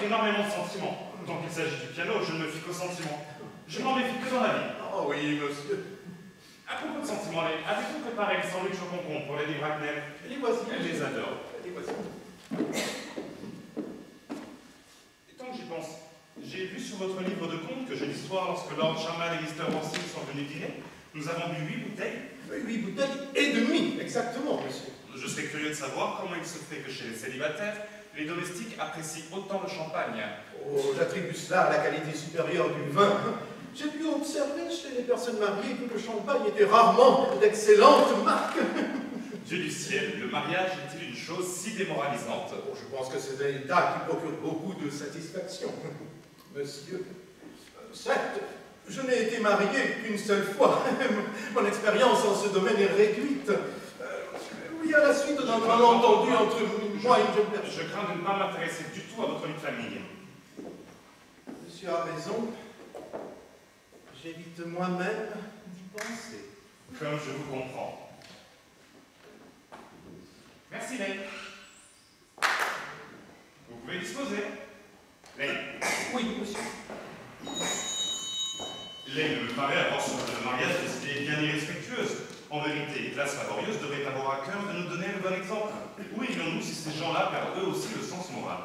énormément de sentiments. Tant qu'il s'agit du piano, je ne me fie qu'aux sentiments. Je n'en méfie que dans la vie. Oh oui, monsieur. À propos de sentiments, avez-vous préparé les sandwichs au concombre pour Lady Bracknell? Les voici. Elle les adore. Les voici. Et tant que j'y pense, j'ai vu sur votre livre de contes que jeudi soir, lorsque Lord Charman et Mr. Worthing sont venus dîner, nous avons bu 8 bouteilles. 8 bouteilles et demie, exactement, monsieur. Je serais curieux de savoir comment il se fait que chez les célibataires, les domestiques apprécient autant le champagne. Oh, j'attribue cela à la qualité supérieure du vin. J'ai pu observer chez les personnes mariées que le champagne était rarement d'excellente marque. Dieu du ciel, le mariage est-il une chose si démoralisante? Oh, je pense que c'est un état qui procure beaucoup de satisfaction. Monsieur, certes, je n'ai été marié qu'une seule fois. Mon expérience en ce domaine est réduite. Oui, à la suite d'un malentendu entre moi et une jeune personne. Je crains de ne pas m'intéresser du tout à votre vie de famille. Monsieur a raison. J'évite moi-même d'y penser. Comme je vous comprends. Merci, Lane. Vous pouvez disposer. Lane. Oui, monsieur. Lane me paraît avoir sur le mariage des idées bien irrespectueuses. En vérité, les classes laborieuses devraient avoir à cœur de nous donner le bon exemple. Où irions-nous si ces gens-là perdent eux aussi le sens moral?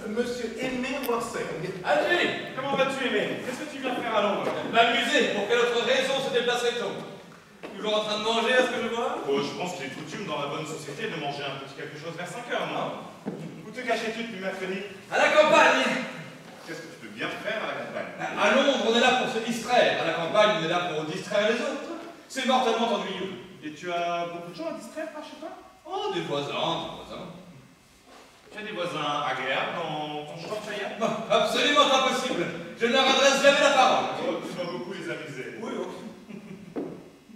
Monsieur Aimé Worthing. Allez, Comment vas-tu, Aimé? Qu'est-ce que tu viens faire à Londres? m'amuser, pour quelle autre raison se déplacerait-on? Toujours en train de manger, à ce que je vois? Oh, je pense qu'il est coutume dans la bonne société de manger un petit quelque chose vers 5 heures, non? Où te cachais-tu depuis mercredi? À la campagne! Qu'est-ce que tu peux bien faire à la campagne? À Londres, on est là pour se distraire. À la campagne, on est là pour distraire les autres. C'est mortellement ennuyeux. Et tu as beaucoup de gens à distraire par chez toi? Oh, des voisins. Tu as des voisins agréables dans ton Shropshire? Non, absolument impossible. Je ne leur adresse jamais la parole. Oh, tu dois beaucoup les amuser. Oui,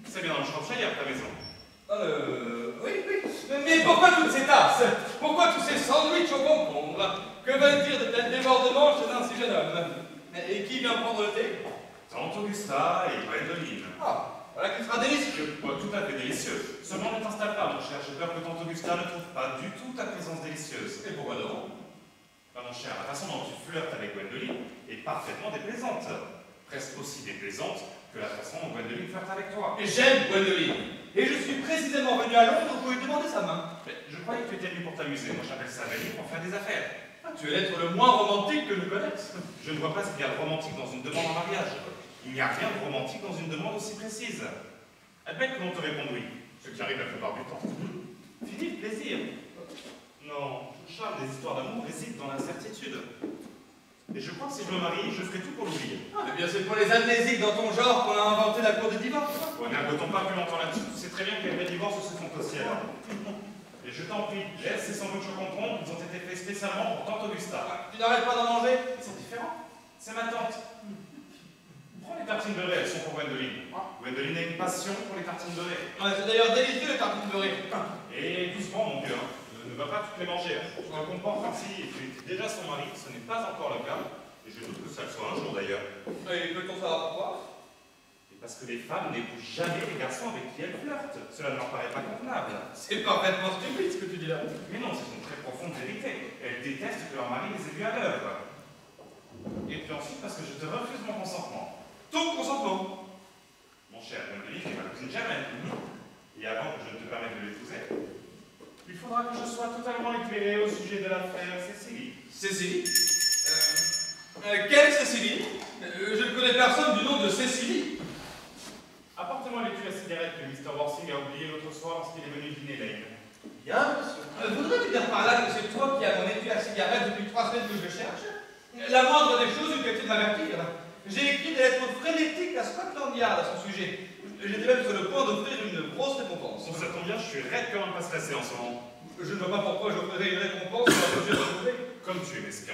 C'est bien dans le Shropshire, ta maison. oui. Mais pourquoi toutes ces tasses? Pourquoi tous ces sandwichs au concombre? Que veulent dire de tels débordements chez un si jeune homme? Et qui vient prendre le thé? Tante Augusta et Gwendoline. Ah, voilà qui sera délicieux. Tout à fait délicieux. Seulement ne t'installe pas, mon cher. J'ai peur que tante Augusta ne trouve pas du tout ta présence délicieuse. Et pourquoi donc? Bah, mon cher, la façon dont tu flirtes avec Gwendoline est parfaitement déplaisante. Presque aussi déplaisante que la façon dont Gwendoline flirte avec toi. Et j'aime Gwendoline. Et je suis précisément venu à Londres pour lui demander sa main. Mais je croyais que tu étais venu pour t'amuser. Moi, j'appelle ça venir pour faire des affaires. Ah, tu es l'être le moins romantique que je connaisse. Je ne vois pas ce qu'il y a de romantique dans une demande en mariage. Il n'y a rien de romantique dans une demande aussi précise. Admets que l'on te réponde oui, ce qui arrive la plupart du temps. Fini le plaisir. Non, le charme des histoires d'amour réside dans l'incertitude. Et je crois que si je me marie, je ferai tout pour l'oublier. Ah, mais bien c'est pour les amnésiques dans ton genre qu'on a inventé la cour des divorces. Ouais, n'argotons pas plus longtemps là-dessus. Tu sais très bien que les vrais divorces se font au ciel. Et je t'en prie, laisse ces sandwichs au concombre, ils ont été faits spécialement pour tante Augusta. Tu n'arrêtes pas d'en manger? Ils sont différents. C'est ma tante. Prends les tartines beurrées, elles sont pour Gwendoline. Gwendoline a une passion pour les tartines beurrées. Ouais, c'est d'ailleurs délicieux les tartines beurrées. Et doucement, mon cœur. Ne va pas toutes les manger. Tu te comportes comme si tu étais déjà son mari, ce n'est pas encore le cas. Et je doute que ça le soit un jour d'ailleurs. Et peut-on savoir pourquoi? Et parce que les femmes n'épousent jamais les garçons avec qui elles flirtent. Cela ne leur paraît pas convenable. C'est parfaitement stupide ce que tu dis là. Mais non, c'est une très profonde vérité. Elles détestent que leur mari les ait vues à l'œuvre. Et puis ensuite, parce que je te refuse mon consentement. Ton consentement? Mon cher, Gwendoline n'est ma cousine germaine. Et avant que je ne te permette de l'épouser, il faudra que je sois totalement éclairé au sujet de l'affaire Cécilie. Cécilie? Quelle Cécilie? Je ne connais personne du nom de Cécilie. Apporte-moi l'étui à cigarette que Mr. Worthing a oublié l'autre soir lorsqu'il est venu dîner, Lane. Bien, monsieur. Voudrais-tu dire par là que c'est toi qui as mon étui à cigarette depuis 3 semaines que je cherche? La moindre des choses eût été de m'avertir. J'ai écrit des lettres frénétiques à Scotland Yard à son sujet. J'étais même sur le point d'offrir une grosse récompense. Bon, ça tombe bien, je suis raide comme un passe-glacé en ce moment. Je ne vois pas pourquoi j'offrirais une récompense pour un objet retrouvé. Comme tu es mesquin.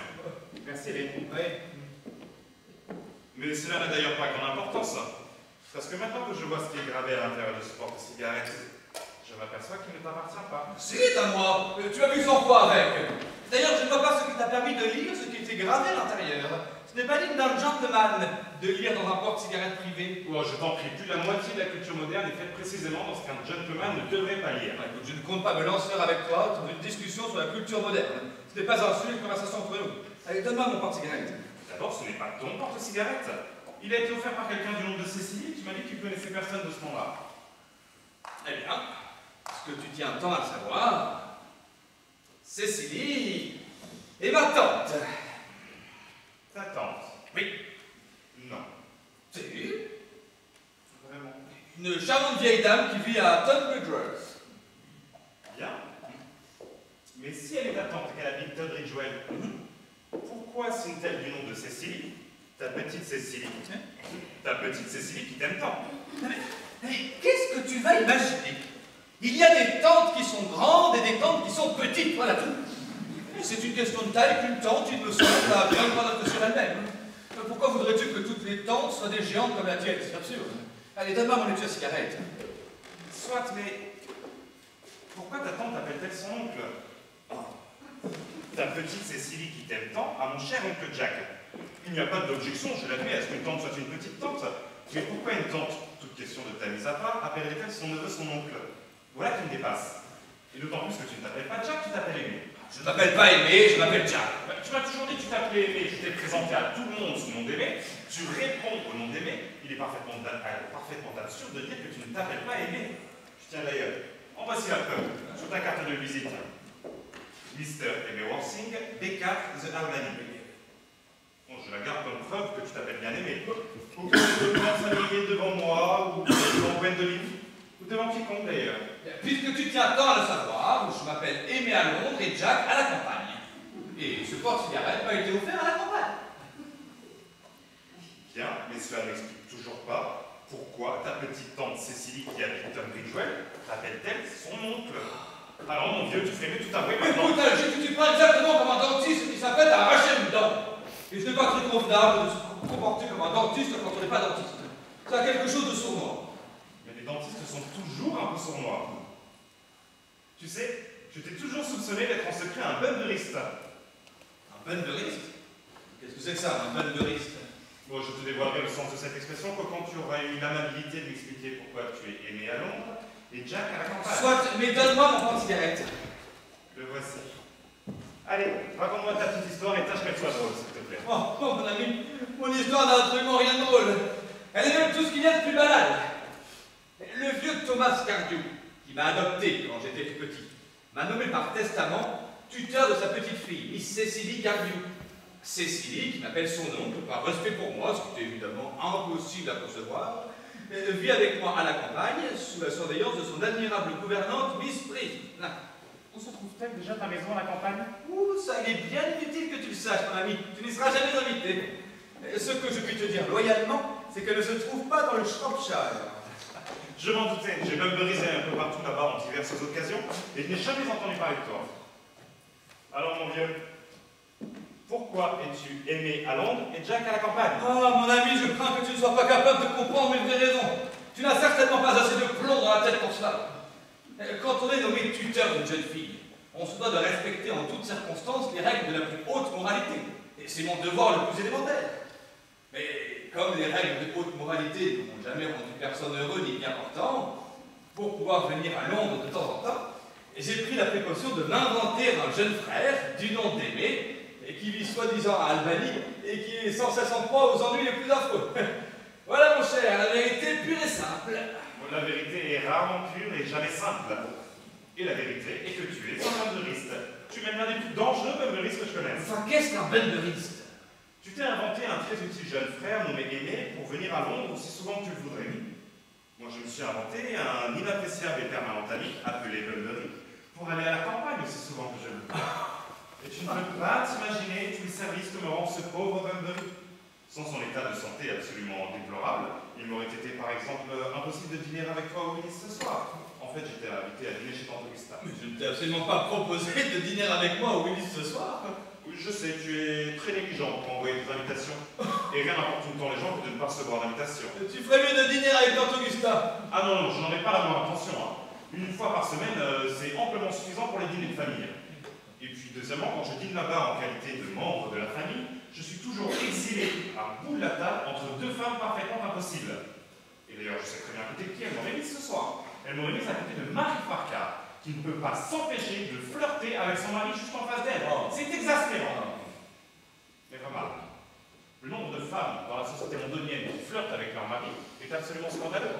Merci, Lane. Oui. Mais cela n'a d'ailleurs pas grande importance. Parce que maintenant que je vois ce qui est gravé à l'intérieur de ce porte-cigarette, je m'aperçois qu'il ne t'appartient pas. C'est à moi. Tu as vu 100 fois avec. D'ailleurs, je ne vois pas ce qui t'a permis de lire ce qui était gravé à l'intérieur. Ce n'est pas digne d'un gentleman de lire dans un porte-cigarette privé. Oh, je t'en prie, plus de la moitié de la culture moderne est faite précisément dans ce qu'un gentleman ne devrait pas lire. Écoute, je ne compte pas me lancer avec toi dans une discussion sur la culture moderne. Ce n'est pas un sujet de conversation entre nous. Allez, donne-moi mon porte-cigarette. D'abord, ce n'est pas ton porte-cigarette. Il a été offert par quelqu'un du nom de Cécilie. Tu m'as dit que tu connaissais personne de ce nom-là. Eh bien, ce que tu tiens tant à savoir, Cécilie est ma tante. Ta tante? Oui. Non. C'est Vraiment? une charmante vieille dame qui vit à Tunbridge Wells. Bien. Mais si elle est ta tante et qu'elle habite Tunbridge-Wells, pourquoi signe-t-elle du nom de Cécilie? Ta petite Cécilie. Ta petite Cécilie qui t'aime tant. Mais qu'est-ce que tu vas imaginer? Il y a des tantes qui sont grandes et des tantes qui sont petites, voilà tout. C'est une question de taille qu'une tante, il me semble, a bien le droit d'être sur elle-même. Pourquoi voudrais-tu que toutes les tantes soient des géantes comme la tienne? C'est absurde. Allez, donne-moi mon étui à cigarette. Soit, mais pourquoi ta tante appelle-t-elle son oncle? Ta petite Cécilie qui t'aime tant à mon cher oncle Jack. Il n'y a pas d'objection, je l'admets, à ce qu'une tante soit une petite tante. Mais pourquoi une tante, toute question de ta mise à part, appellerait-elle son neveu son oncle? Voilà qui me dépasse. Et d'autant plus que tu ne t'appelles pas Jack, tu t'appelles Aimé. Je ne m'appelle pas Aimé, je m'appelle Jack. Tu m'as toujours dit que tu t'appelais Aimé, je t'ai présenté à tout le monde sous le nom d'Aimé. Tu réponds au nom d'Aimé. Il est parfaitement absurde de dire que tu ne t'appelles pas Aimé. Je tiens d'ailleurs. En voici la preuve. Sur ta carte de visite. Mr. Aimé Worsing, B4 The Albany. Bon, je la garde comme preuve que tu t'appelles bien Aimé. Ou que tu veux bien s'aligner devant moi, ou devant Gwendoline, ou devant quiconque d'ailleurs. Puisque tu tiens tant à le savoir, je m'appelle Aimé à Londres et Jack à la campagne. Et ce porte-cigarette m'a été offert à la campagne. Bien, mais cela n'explique toujours pas pourquoi ta petite tante Cécilie qui habite Tunbridge-Wells t'appelle-t-elle son oncle. Alors mon vieux, tu fais mieux tout avouer maintenant. Écoute, tu prends exactement comme un dentiste qui s'apprête à arracher une dent. Et ce n'est pas très convenable de se comporter comme un dentiste quand on n'est pas dentiste. Ça a quelque chose de sournois. Mais les dentistes sont toujours un peu sournois. Tu sais, je t'ai toujours soupçonné d'être en secret un bunderiste. Un bunderiste? Qu'est-ce que c'est que ça, un bunderiste? Bon, je te dévoilerai le sens de cette expression que quand tu auras eu l'amabilité de m'expliquer pourquoi tu es Aimé à Londres et Jack à la campagne. Soit, mais donne-moi mon porte-cigarette. Le voici. Allez, raconte-moi ta petite histoire et tâche qu'elle soit drôle, s'il te plaît. Oh, mon ami, mon histoire n'a absolument rien de drôle. Elle est même tout ce qu'il y a de plus banal. Le vieux Thomas Cardew, qui m'a adopté quand j'étais tout petit, m'a nommé par testament tuteur de sa petite fille, Miss Cécilie Cardew. Cécilie, qui m'appelle son oncle, par respect pour moi, ce qui est évidemment impossible à concevoir, vit avec moi à la campagne, sous la surveillance de son admirable gouvernante, Miss Prise. Où se trouve-t-elle déjà ta maison à la campagne? Ouh, ça, il est bien inutile que tu le saches, mon ami. Tu n'y seras jamais invité. Ce que je puis te dire loyalement, c'est qu'elle ne se trouve pas dans le Shropshire. Je m'en doutais, j'ai même brisé un peu partout là-bas en diverses occasions, et je n'ai jamais entendu parler de toi. Alors mon vieux, pourquoi es-tu Aimé à Londres et Jack à la campagne? Ah, mon ami, je crains que tu ne sois pas capable de comprendre mes vraies raisons. Tu n'as certainement pas assez de plomb dans la tête pour cela. Quand on est nommé tuteur d'une jeune fille, on se doit de respecter en toutes circonstances les règles de la plus haute moralité. Et c'est mon devoir le plus élémentaire. Mais comme les règles de haute moralité n'ont jamais rendu personne heureux ni bien portant, pour pouvoir venir à Londres de temps en temps, j'ai pris la précaution de m'inventer un jeune frère du nom d'Aimé, et qui vit soi-disant à Albany, et qui est sans cesse en proie aux ennuis les plus affreux. Voilà, mon cher, la vérité pure et simple. La vérité est rarement pure et jamais simple. Et la vérité est que tu es un bunderiste. Tu mènes l'un des plus dangereux bunderistes que je connaisse. Enfin, qu'est-ce qu'un bunderiste? Tu t'es inventé un très utile jeune frère nommé Aimé pour venir à Londres aussi souvent que tu le voudrais. Moi, je me suis inventé un inappréciable et permanent ami appelé Bunbury pour aller à la campagne aussi souvent que je le veux. Et tu ne peux pas t'imaginer tous les services que me rend ce pauvre Bunbury. Sans son état de santé absolument déplorable, il m'aurait été par exemple impossible de dîner avec toi au Willis ce soir. En fait, j'étais invité à dîner chez Tante Augusta. Mais je ne t'ai absolument pas proposé de dîner avec moi au Willis ce soir. Oui, je sais, tu es très négligent pour envoyer des invitations. Et rien n'importe tout le temps les gens que de ne pas recevoir d'invitation. Tu ferais mieux de dîner avec Tante Augusta. Ah non, non, je n'en ai pas la moindre intention. Hein. Une fois par semaine, c'est amplement suffisant pour les dîners de famille. Et puis deuxièmement, quand je dîne là-bas en qualité de membre de la famille, je suis toujours exilé à bout de la table entre deux femmes parfaitement impossibles. Et d'ailleurs, je sais très bien à côté de qui elle m'aurait mise ce soir. Elle m'aurait mise à côté de Marie Farquhar, qui ne peut pas s'empêcher de flirter avec son mari juste en face d'elle. Oh. C'est exaspérant. pas. Le nombre de femmes dans la société londonienne qui flirtent avec leur mari est absolument scandaleux.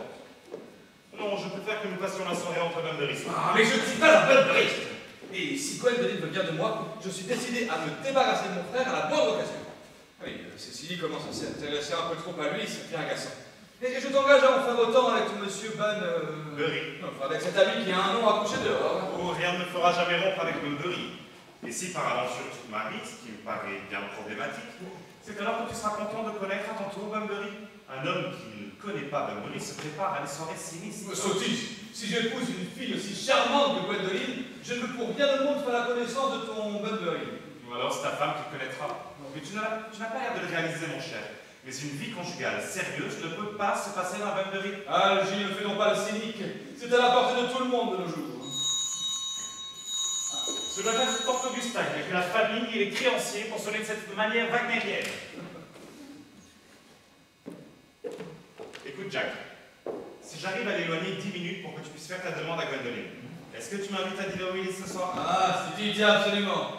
Non, je préfère que nous passions la soirée entre bunburistes. Ah, mais je ne suis pas un bunburiste. Et si Gwendoline veut bien de moi, je suis décidé à me débarrasser de mon frère à la moindre occasion. Oui, Cécilie commence à s'intéresser un peu trop à lui, c'est bien agaçant. Et je t'engage à en faire autant avec monsieur Bunbury. Enfin, avec cet ami qui a un nom à coucher dehors. Oh, rien ne me fera jamais rompre avec Bunbury. Et si par aventure tu te maries, ce qui me paraît bien problématique, c'est alors que tu seras content de connaître à ton tour Bunbury. Un homme qui ne connaît pas Bunbury se prépare à des soirées sinistres. Sottise, si j'épouse une fille aussi charmante que Gwendoline, je ne veux pour rien au monde faire la connaissance de ton Bunbury. Ou alors c'est ta femme qui te connaîtra. Mais tu n'as pas l'air de le réaliser, mon cher. Mais une vie conjugale sérieuse ne peut pas se passer dans Bunbury. Algie, ne faisons pas le cynique. C'est à la portée de tout le monde de nos jours. Ce doit être Porte Augustin qui a fait la famille et les créanciers pour sonner de cette manière wagnérienne. Écoute, Jack, si j'arrive à l'éloigner 10 minutes pour que tu puisses faire ta demande à Gwendoline, est-ce que tu m'invites à dîner au Willis ce soir? Ah, c'est dit, absolument.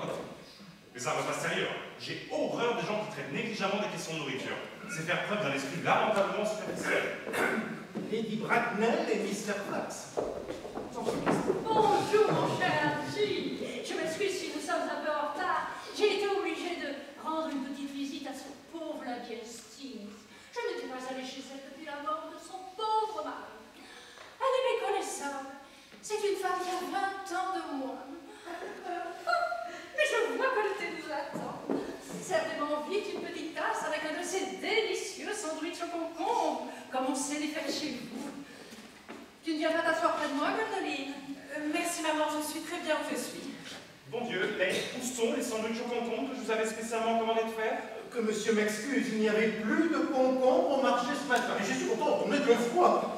Mais ça me passe sérieux. J'ai horreur des gens qui traitent négligemment des questions de nourriture. C'est faire preuve d'un esprit lamentablement superficiel. Lady Bracknell et Mr. Fox. Bonjour, mon cher Gilles. Je m'excuse si nous sommes un peu en retard. J'ai été obligée de rendre une petite visite à ce pauvre Lady Hastings. Je n'étais pas allée chez elle depuis la mort de son pauvre mari. Elle est méconnaissable. C'est une femme qui a 20 ans de moins. Mais je vois que le thé nous attend. Certainement vite une petite tasse avec un de ces délicieux sandwichs au concombre, comme on sait les faire chez vous. Tu ne viens pas t'asseoir près de moi, Gwendoline? Merci maman, je suis très bien où je suis. Bon Dieu, où sont les sandwichs au concombre que je vous avais spécialement commandé de faire? Que monsieur m'excuse, il n'y avait plus de concombre au marché ce matin. Et j'y suis content, on est 2 fois.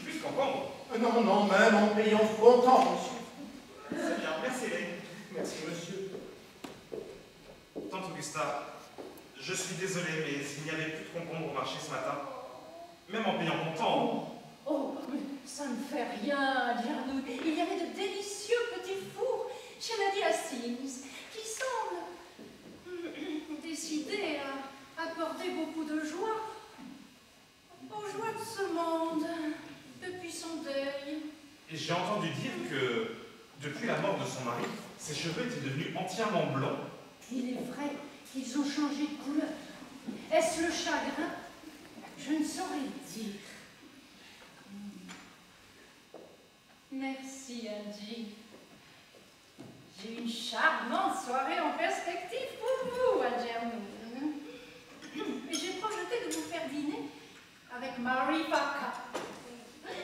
Plus de concombre? Non, non, même en payant content, monsieur. C'est bien, merci. Merci, monsieur. Tante Augusta, je suis désolé, mais il n'y avait plus de concombre au marché ce matin. Même en payant comptant. Oh, mais ça ne fait rien, Gertrude. Il y avait de délicieux petits fours chez Lady Hastings qui semblent décidés à apporter beaucoup de joie aux joies de ce monde depuis son deuil. Et j'ai entendu dire que, depuis la mort de son mari, ses cheveux étaient devenus entièrement blancs. Il est vrai qu'ils ont changé de couleur. Est-ce le chagrin? Je ne saurais dire. Merci, Angie. J'ai une charmante soirée en perspective pour vous, Algernon. Et j'ai projeté de vous faire dîner avec Mary Parker.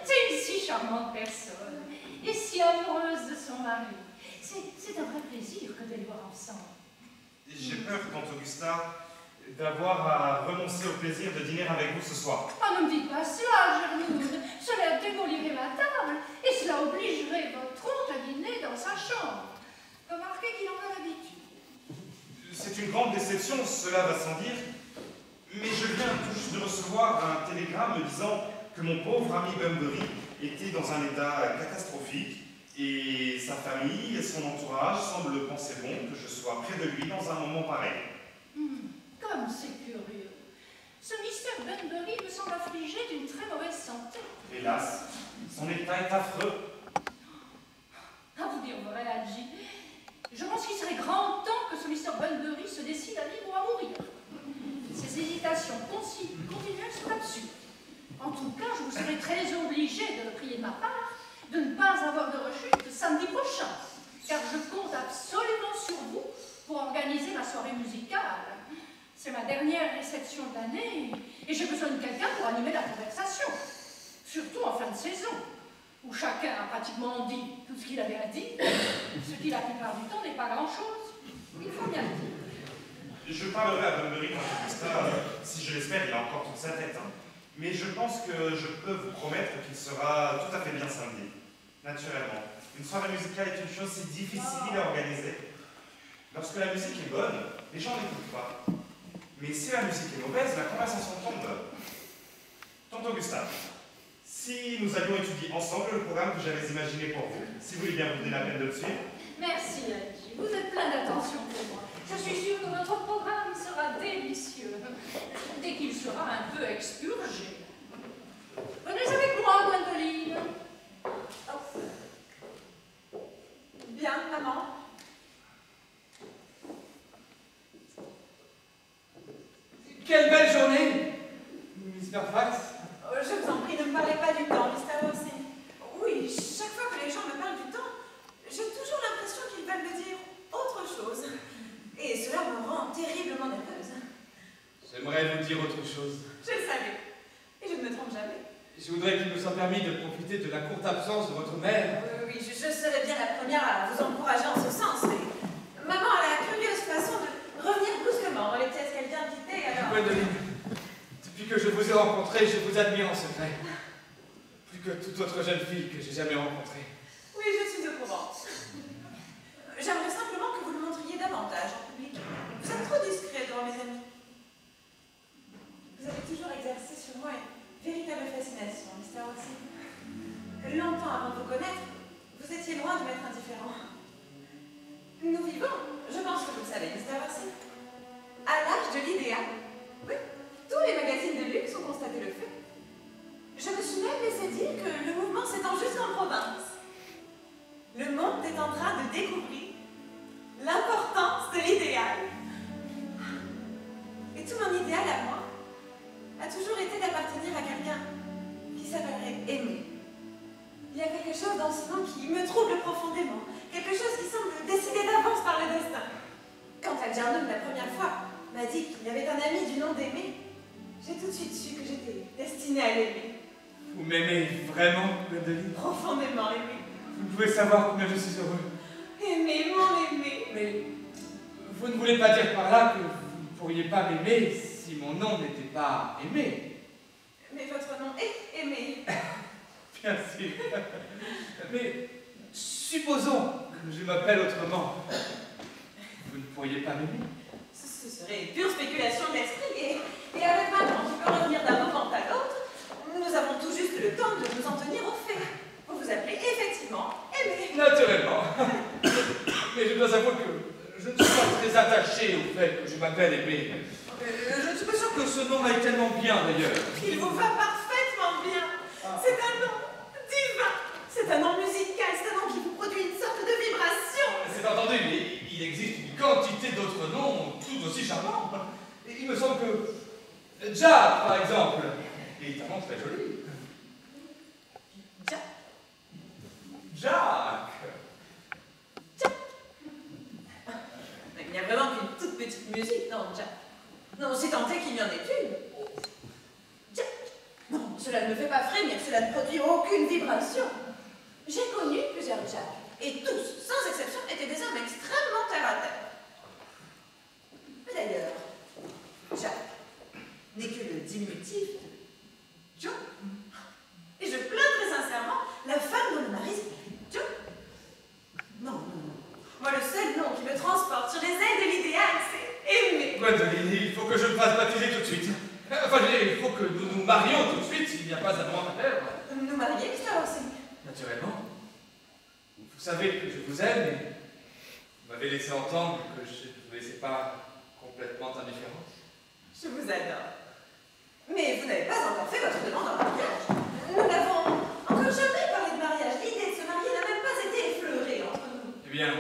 C'est une si charmante personne et si amoureuse de son mari. C'est un vrai plaisir que de les voir ensemble. J'ai peur, tante Augusta, d'avoir à renoncer au plaisir de dîner avec vous ce soir. Oh, ne me dites pas cela, Gertrude. Cela démolirait ma table et cela obligerait votre hôte à dîner dans sa chambre. Remarquez qu'il en a l'habitude. C'est une grande déception, cela va sans dire. Mais je viens tout juste de recevoir un télégramme me disant que mon pauvre ami Bunbury était dans un état catastrophique et sa famille et son entourage semblent penser bon que je sois près de lui dans un moment pareil. Comme c'est curieux. Ce Mr. Bunbury me semble affligé d'une très mauvaise santé. Hélas, son état est affreux. À vous dire vrai, Algie, je pense qu'il serait grand temps que ce Mr. Bunbury se décide à vivre ou à mourir. Ces hésitations continuelles sont absurdes. En tout cas, je vous serai très obligée de le prier de ma part de ne pas avoir de rechute samedi prochain, car je compte absolument sur vous pour organiser ma soirée musicale. C'est ma dernière réception de l'année et j'ai besoin de quelqu'un pour animer la conversation, surtout en fin de saison, où chacun a pratiquement dit tout ce qu'il avait à dire, ce qui la plupart du temps n'est pas grand-chose. Il faut bien le dire. Je parlerai à Bunbury quand Augusta, si je l'espère, il a encore toute sa tête. Mais je pense que je peux vous promettre qu'il sera tout à fait bien samedi. Naturellement. Une soirée musicale est une chose si difficile à organiser. Lorsque la musique est bonne, les gens n'écoutent pas. Mais si la musique est mauvaise, la conversation tombe. Tante Augusta, si nous allions étudier ensemble le programme que j'avais imaginé pour vous, si vous voulez bien vous donner la peine de le suivre. Merci, Algie. Vous êtes plein d'attention pour moi. Je suis sûre que votre programme sera délicieux, dès qu'il sera un peu expurgé. Venez avec moi, Gwendoline. Bien, maman. Quelle belle journée, Miss Fairfax. Je vous en prie, ne me parlez pas du temps, Mr. Worthing. Oui, chaque fois que les gens me parlent du temps, j'ai toujours l'impression qu'ils veulent me dire autre chose. Et cela me rend terriblement nerveuse. J'aimerais vous dire autre chose. Je le savais. Et je ne me trompe jamais. Je voudrais qu'il me soit permis de profiter de la courte absence de votre mère. Oui, je serais bien la première à vous encourager en ce sens, mais maman a la curieuse façon de revenir brusquement dans les pièces qu'elle vient de quitter, alors... Gwendoline, depuis que je vous ai rencontré, je vous admire en secret. Plus que toute autre jeune fille que j'ai jamais rencontrée. Oui, je suis au courant. J'aimerais simplement que vous le montriez davantage en public. Vous êtes trop discret devant mes amis. Vous avez toujours exercé sur moi une véritable fascination, Mr. Worthing. Longtemps avant de vous connaître, vous étiez loin de m'être indifférent. Nous vivons, je pense que vous le savez, Mr. Worthing, à l'âge de l'idéal. Oui, tous les magazines de luxe ont constaté le fait. Je me suis même laissé dire que le mouvement s'étend jusqu'en province. Le monde est en train de découvrir l'importance de l'idéal. Et tout mon idéal à moi a toujours été d'appartenir à quelqu'un qui s'appellerait Aimé. Il y a quelque chose dans ce nom qui me trouble profondément, quelque chose qui semble décidé d'avance par le destin. Quand Algernon, la première fois, m'a dit qu'il avait un ami du nom d'Aimé, j'ai tout de suite su que j'étais destinée à l'aimer. Vous m'aimez vraiment, Gwendoline? Profondément aimé. Vous pouvez savoir combien je suis heureux. Aimé, mon aimé. Mais vous ne voulez pas dire par là que vous ne pourriez pas m'aimer si mon nom n'était pas Aimé? Mais votre nom est Aimé. Bien sûr. Mais supposons que je m'appelle autrement. Vous ne pourriez pas m'aimer? Ce serait une pure spéculation de l'esprit. Et avec maman qui peut revenir d'un moment à l'autre, nous avons tout juste le temps de nous en tenir aux faits. Vous vous appelez effectivement Aimé. Naturellement. Mais je dois avouer que je ne suis pas très attaché au fait que je m'appelle Aimé. Je ne suis pas sûr que ce nom aille tellement bien d'ailleurs. Il vous va parfaitement bien. C'est un nom divin. C'est un nom musical. C'est un nom qui vous produit une sorte de vibration. C'est entendu, mais il existe une quantité d'autres noms tout aussi charmants. Et il me semble que Jack, par exemple, est un nom très joli. Jack. Jack. Il n'y a vraiment qu'une toute petite musique, non, Jack. Non, c'est tant est qu'il y en ait une. Jack. Non, cela ne me fait pas frémir, cela ne produit aucune vibration. J'ai connu plusieurs Jack, et tous, sans exception, étaient des hommes extrêmement terre à terre. D'ailleurs, Jack n'est que le diminutif de Joe. Et je plains très sincèrement la femme dont le mari s'appelle Joe. Non, non, non. Moi, le seul nom qui me transporte sur les ailes de l'idéal, c'est Aimé. Gwendoline, il faut que je me fasse baptiser tout de suite. Enfin, il faut que nous nous marions tout de suite s'il n'y a pas un moment à perdre. Nous marier, Mr. Worthing? Naturellement. Vous savez que je vous aime et vous m'avez laissé entendre que je ne vous laissais pas complètement indifférente. Je vous adore. Mais vous n'avez pas encore fait votre demande en mariage. Nous n'avons encore jamais parlé de mariage. L'idée de se marier n'a même pas été effleurée entre nous. Eh bien,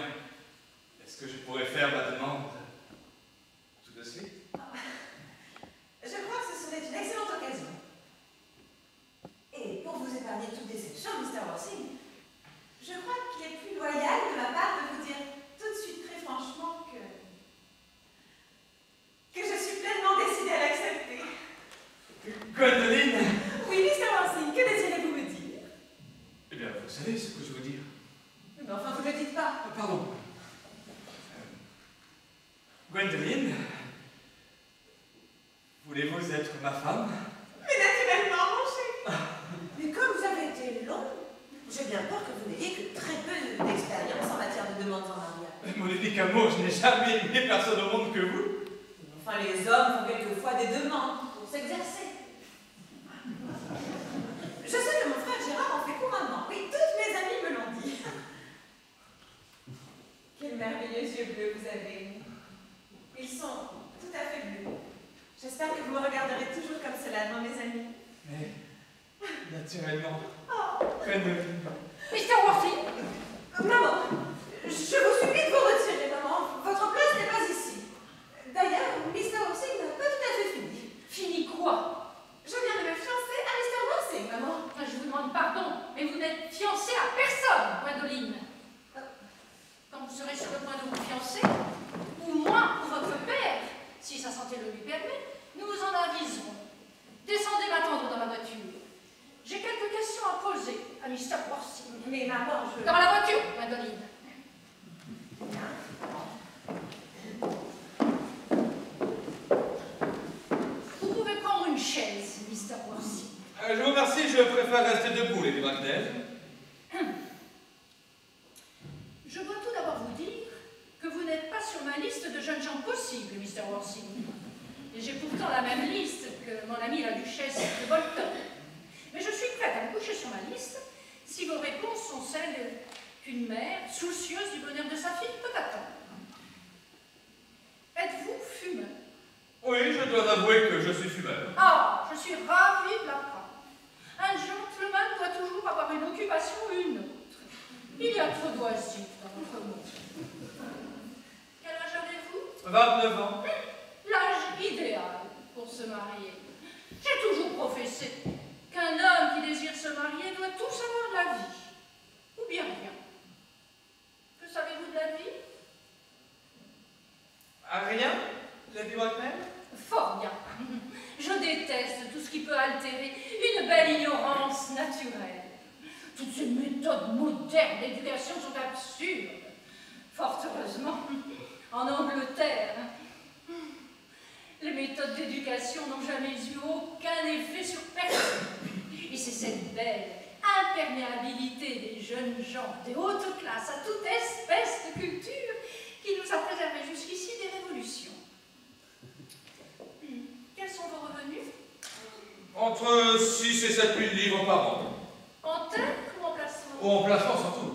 est-ce que je pourrais faire ma demande tout de suite? Je crois que ce serait une excellente occasion. Et pour vous épargner toute déception, Mr. Worthing, je crois qu'il est plus loyal de ma part de vous dire tout de suite très franchement que je suis pleinement décidée à l'accepter. Gwendoline! Oui, Mr. Worthing, que désirez-vous me dire? Eh bien, vous savez ce que je veux dire. Mais enfin, vous ne le dites pas. Pardon. Gwendoline, voulez-vous être ma femme? Mais naturellement, mon chéri. Mais comme vous avez été long, j'ai bien peur que vous n'ayez que très peu d'expérience en matière de demandes en mariage. Mon unique amour, je n'ai jamais aimé personne au monde que vous. Enfin, les hommes font quelquefois des demandes pour s'exercer. Je sais que mon frère Gérard en fait couramment. Oui, toutes mes amies me l'ont dit. Quels merveilleux yeux bleus vous avez. naturellement. Oh, Gwendoline. Mr. Worthing, maman, je vous supplie de vous retirer, maman. Votre place n'est pas ici. D'ailleurs, Mr. Worthing n'a pas tout à fait fini. fini quoi? Je viens de me fiancer à Mr. Worthing, maman. Je vous demande pardon, mais vous n'êtes fiancée à personne, Gwendoline. Quand vous serez sur le point de vous fiancer, ou moi, ou votre père, si sa santé le lui permet, nous vous en aviserons. Descendez m'attendre dans ma voiture. J'ai quelques questions à poser à Mr. Worthing. Mais maman, je... Dans la voiture, Gwendoline. Vous pouvez prendre une chaise, Mr. Worthing. Je vous remercie, je préfère rester debout, Lady Bracknell. Je dois tout d'abord vous dire que vous n'êtes pas sur ma liste de jeunes gens possibles, Mr. Worthing. Et j'ai pourtant la même liste que mon amie la duchesse de Bolton. Mais je suis prête à me coucher sur ma liste si vos réponses sont celles qu'une mère, soucieuse du bonheur de sa fille, peut attendre. Êtes-vous fumeur? Oui, je dois avouer que je suis fumeur. Ah, je suis ravie de l'apprendre. Un gentleman doit toujours avoir une occupation ou une autre. Il y a trop d'oisifs dans notre monde. Quel âge avez-vous? 29 ans. L'âge idéal pour se marier. J'ai toujours professé qu'un homme qui désire se marier doit tout savoir de la vie. Ou bien rien. Que savez-vous de la vie? Rien, Lady Bracknell? Fort bien. Je déteste tout ce qui peut altérer une belle ignorance naturelle. Toutes ces méthodes modernes d'éducation sont absurdes. Fort heureusement, en Angleterre, les méthodes d'éducation n'ont jamais eu aucun effet sur personne. Et c'est cette belle imperméabilité des jeunes gens des hautes classes à toute espèce de culture qui nous a préservé jusqu'ici des révolutions. Quels sont vos revenus? Entre 6 et 7 000 livres par an. En terre ou en placement? Ou en placement surtout.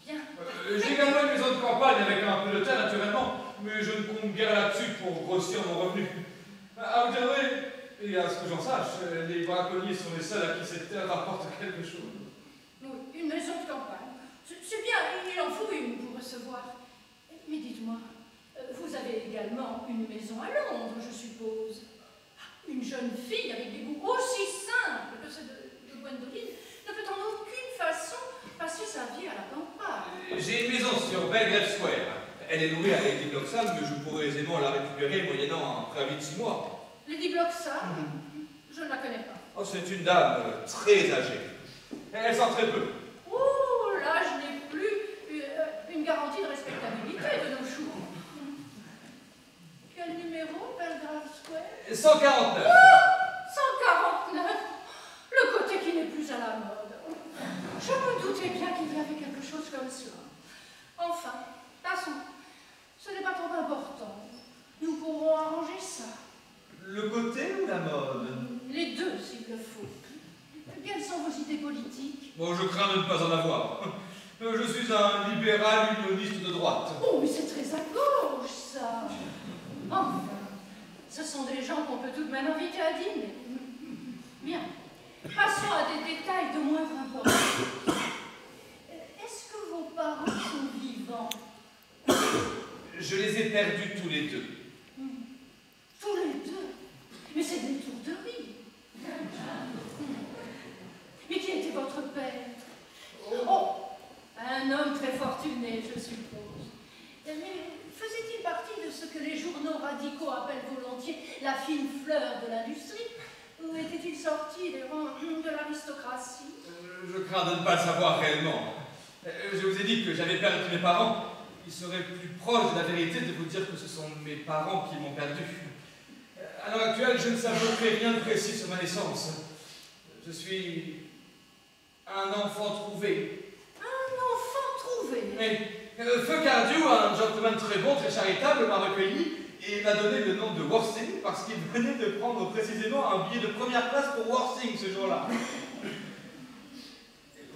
Bien. J'ai également une maison de campagne avec un peu de terre naturellement, mais je ne compte guère là-dessus pour grossir mon revenu. À vous dire vrai, et à ce que j'en sache, les braconniers sont les seuls à qui cette terre rapporte quelque chose. Oui, une maison de campagne. C'est bien, il en faut une pour recevoir. Mais dites-moi, vous avez également une maison à Londres, je suppose. Une jeune fille avec des goûts aussi simples que ceux de Gwendoline ne peut en aucune façon passer sa vie à la campagne. J'ai une maison sur Belgrave Square. Elle est louée à Lady Bloxham, mais je pourrais aisément la récupérer moyennant un préavis de 6 mois. Lady Bloxham, je ne la connais pas. Oh, c'est une dame très âgée. Elle sent très peu. Oh, là, je n'ai plus une garantie de respectabilité de nos jours. Quel numéro, Belgrave Square? 149. 149, le côté qui n'est plus à la mode. Je me doutais bien qu'il y avait quelque chose comme cela. Enfin, passons. Ce n'est pas trop important. Nous pourrons arranger ça. Le côté ou la mode? Les deux, s'il le faut. Quelles sont vos idées politiques? Bon, je crains de ne pas en avoir. Je suis un libéral unioniste de droite. Oh, mais c'est très à gauche, ça. Enfin, ce sont des gens qu'on peut tout de même inviter à dîner. Bien. Passons à des détails de moindre importance. Est-ce que vos parents sont vivants? Je les ai perdus tous les deux. Tous les deux? Mais c'est des tourteries. Mais qui était votre père? Oh, un homme très fortuné, je suppose. Mais faisait-il partie de ce que les journaux radicaux appellent volontiers la fine fleur de l'industrie? Ou était-il sorti des rangs de l'aristocratie? Je crains de ne pas le savoir réellement. Je vous ai dit que j'avais perdu mes parents. Il serait plus proche de la vérité de vous dire que ce sont mes parents qui m'ont perdu. À l'heure actuelle, je ne savais rien de précis sur ma naissance. Je suis un enfant trouvé. Un enfant trouvé? Mais Feu Cardew, un gentleman très bon, très charitable, m'a recueilli et m'a donné le nom de Worthing parce qu'il venait de prendre précisément un billet de première classe pour Worthing ce jour-là.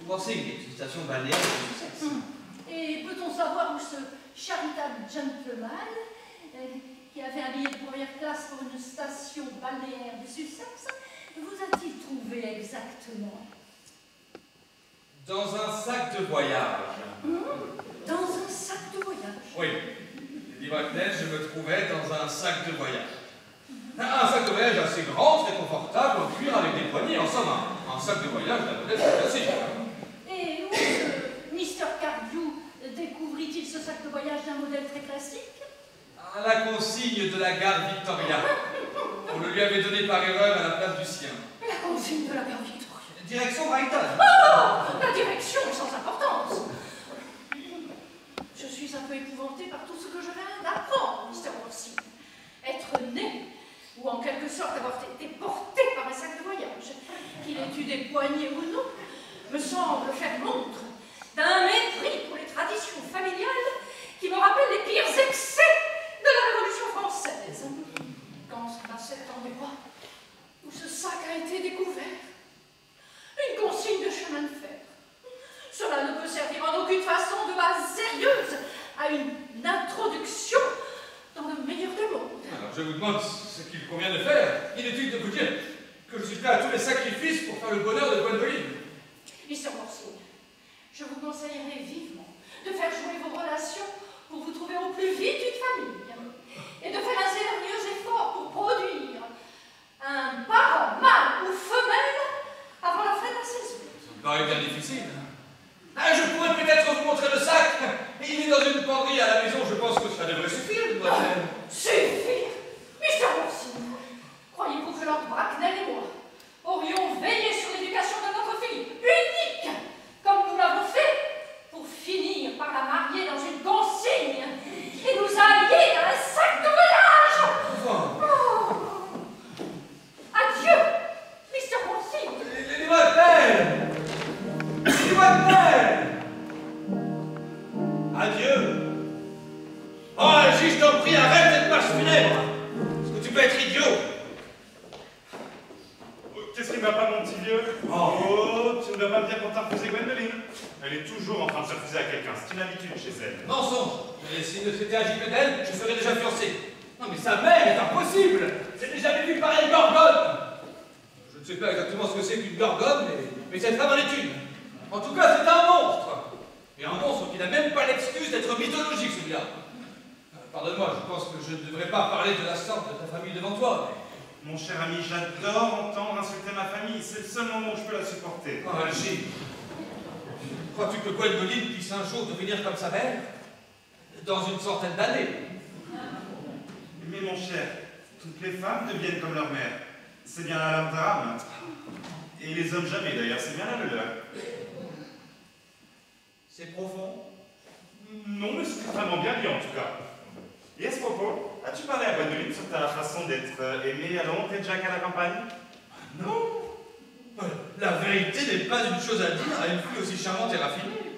Worthing est une station balnéaire de Sussex. Et peut-on savoir où ce charitable gentleman, qui avait un billet de première classe pour une station balnéaire de Sussex, vous a-t-il trouvé exactement? Dans un sac de voyage. Dans un sac de voyage. Oui. Lady Bracknell, je me trouvais dans un sac de voyage. Un sac de voyage assez grand, très confortable, en cuir avec des poignées, en somme, un sac de voyage d'un modèle classique. Et où Mr. Cardew découvrit-il ce sac de voyage d'un modèle très classique? À la consigne de la gare Victoria. On le lui avait donné par erreur à la place du sien. La consigne de la gare Victoria. Direction Brighton. Oh! La direction est sans importance. Je suis un peu épouvantée par tout ce que je viens d'apprendre, Mr. Worthing. Être né, ou en quelque sorte avoir été porté par un sac de voyage, qu'il ait eu des poignées ou non, me semble faire montre d'un mépris pour les traditions familiales qui me rappellent les pires excès de la Révolution française. Quand à cet endroit où ce sac a été découvert, une consigne de chemin de fer. Cela ne peut servir en aucune façon de base sérieuse à une introduction dans le meilleur des mondes. Alors je vous demande ce qu'il convient de faire. Inutile de vous dire que je suis prêt à tous les sacrifices pour faire le bonheur de Gwendoline. Mr. Worthing, je vous conseillerais vivement de faire jouer vos relations pour vous trouver au plus vite une famille et de faire un sérieux effort pour produire un parent, mâle ou femelle, avant la fin de la saison. Ça me paraît bien difficile. Ah, je pourrais peut-être vous montrer le sac. Il est dans une penderie à la maison. Je pense que ça devrait suffire, mademoiselle. Suffire, Mr. Worthing. Croyez-vous que Lord Bracknell et moi aurions veillé sur l'éducation de notre fille, unique, comme nous l'avons fait, pour finir par la marier dans une consigne et nous allier dans un sac de voyage? Oh. Adieu, Mr. Worthing. Les Bracknell! Les Bracknell! Adieu! Oh, Algy, je t'en prie, arrête cette marche funèbre! Est-ce que tu peux être idiot? Qu'est-ce qui ne va pas, mon petit vieux? Oh. Tu ne vas pas me dire qu'on t'a refusé Gwendoline? Elle est toujours en train de se refuser à quelqu'un, c'est une habitude chez elle. Mensonge! Mais s'il ne s'était agi que d'elle, je serais déjà fiancé. Non, mais sa mère est impossible! Je n'ai jamais vu pareille gorgone! Je ne sais pas exactement ce que c'est qu'une gorgone, mais cette femme en est une. En tout cas, c'est un monstre! Et un monstre qui n'a même pas l'excuse d'être mythologique, celui-là. Pardonne-moi, je pense que je ne devrais pas parler de la sorte de ta famille devant toi, mais... Mon cher ami, j'adore entendre insulter ma famille, c'est le seul moment où je peux la supporter. Oh, Algy, crois-tu que Gwendoline puisse un jour devenir comme sa mère? Dans une centaine d'années. Mais mon cher, toutes les femmes deviennent comme leur mère. C'est bien là leur drame. Et les hommes jamais, d'ailleurs, c'est bien là le leur. C'est profond. Non, mais c'est extrêmement bien dit en tout cas. Et à ce propos, as-tu parlé à Gwendoline sur ta façon d'être aimée à Londres et Jack à la campagne? Non. La vérité n'est pas une chose à dire à une fille aussi charmante et raffinée.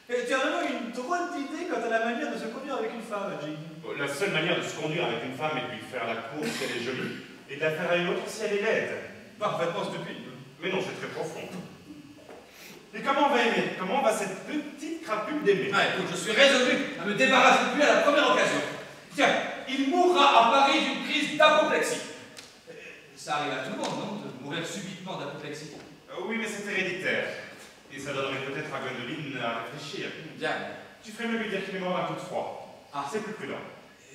Et tu as vraiment une drôle d'idée quant à la manière de se conduire avec une femme, Algy. La seule manière de se conduire avec une femme est de lui faire la cour si elle est jolie, et de la faire à une autre si elle est laide. Parfaitement stupide. Mais non, c'est très profond. Et comment on va aimer? Comment va cette petite crapule d'aimer? Ah, écoute, je suis résolu à me débarrasser de lui à la première occasion. Tiens, il mourra à Paris d'une crise d'apoplexie. Ça arrive à tout le monde, non, de mourir subitement d'apoplexie? Oui, mais c'est héréditaire. Et ça donnerait peut-être à Gwendoline à réfléchir. Bien. Tu ferais mieux lui dire qu'il est mort d'un coup de froid. Ah. C'est plus prudent.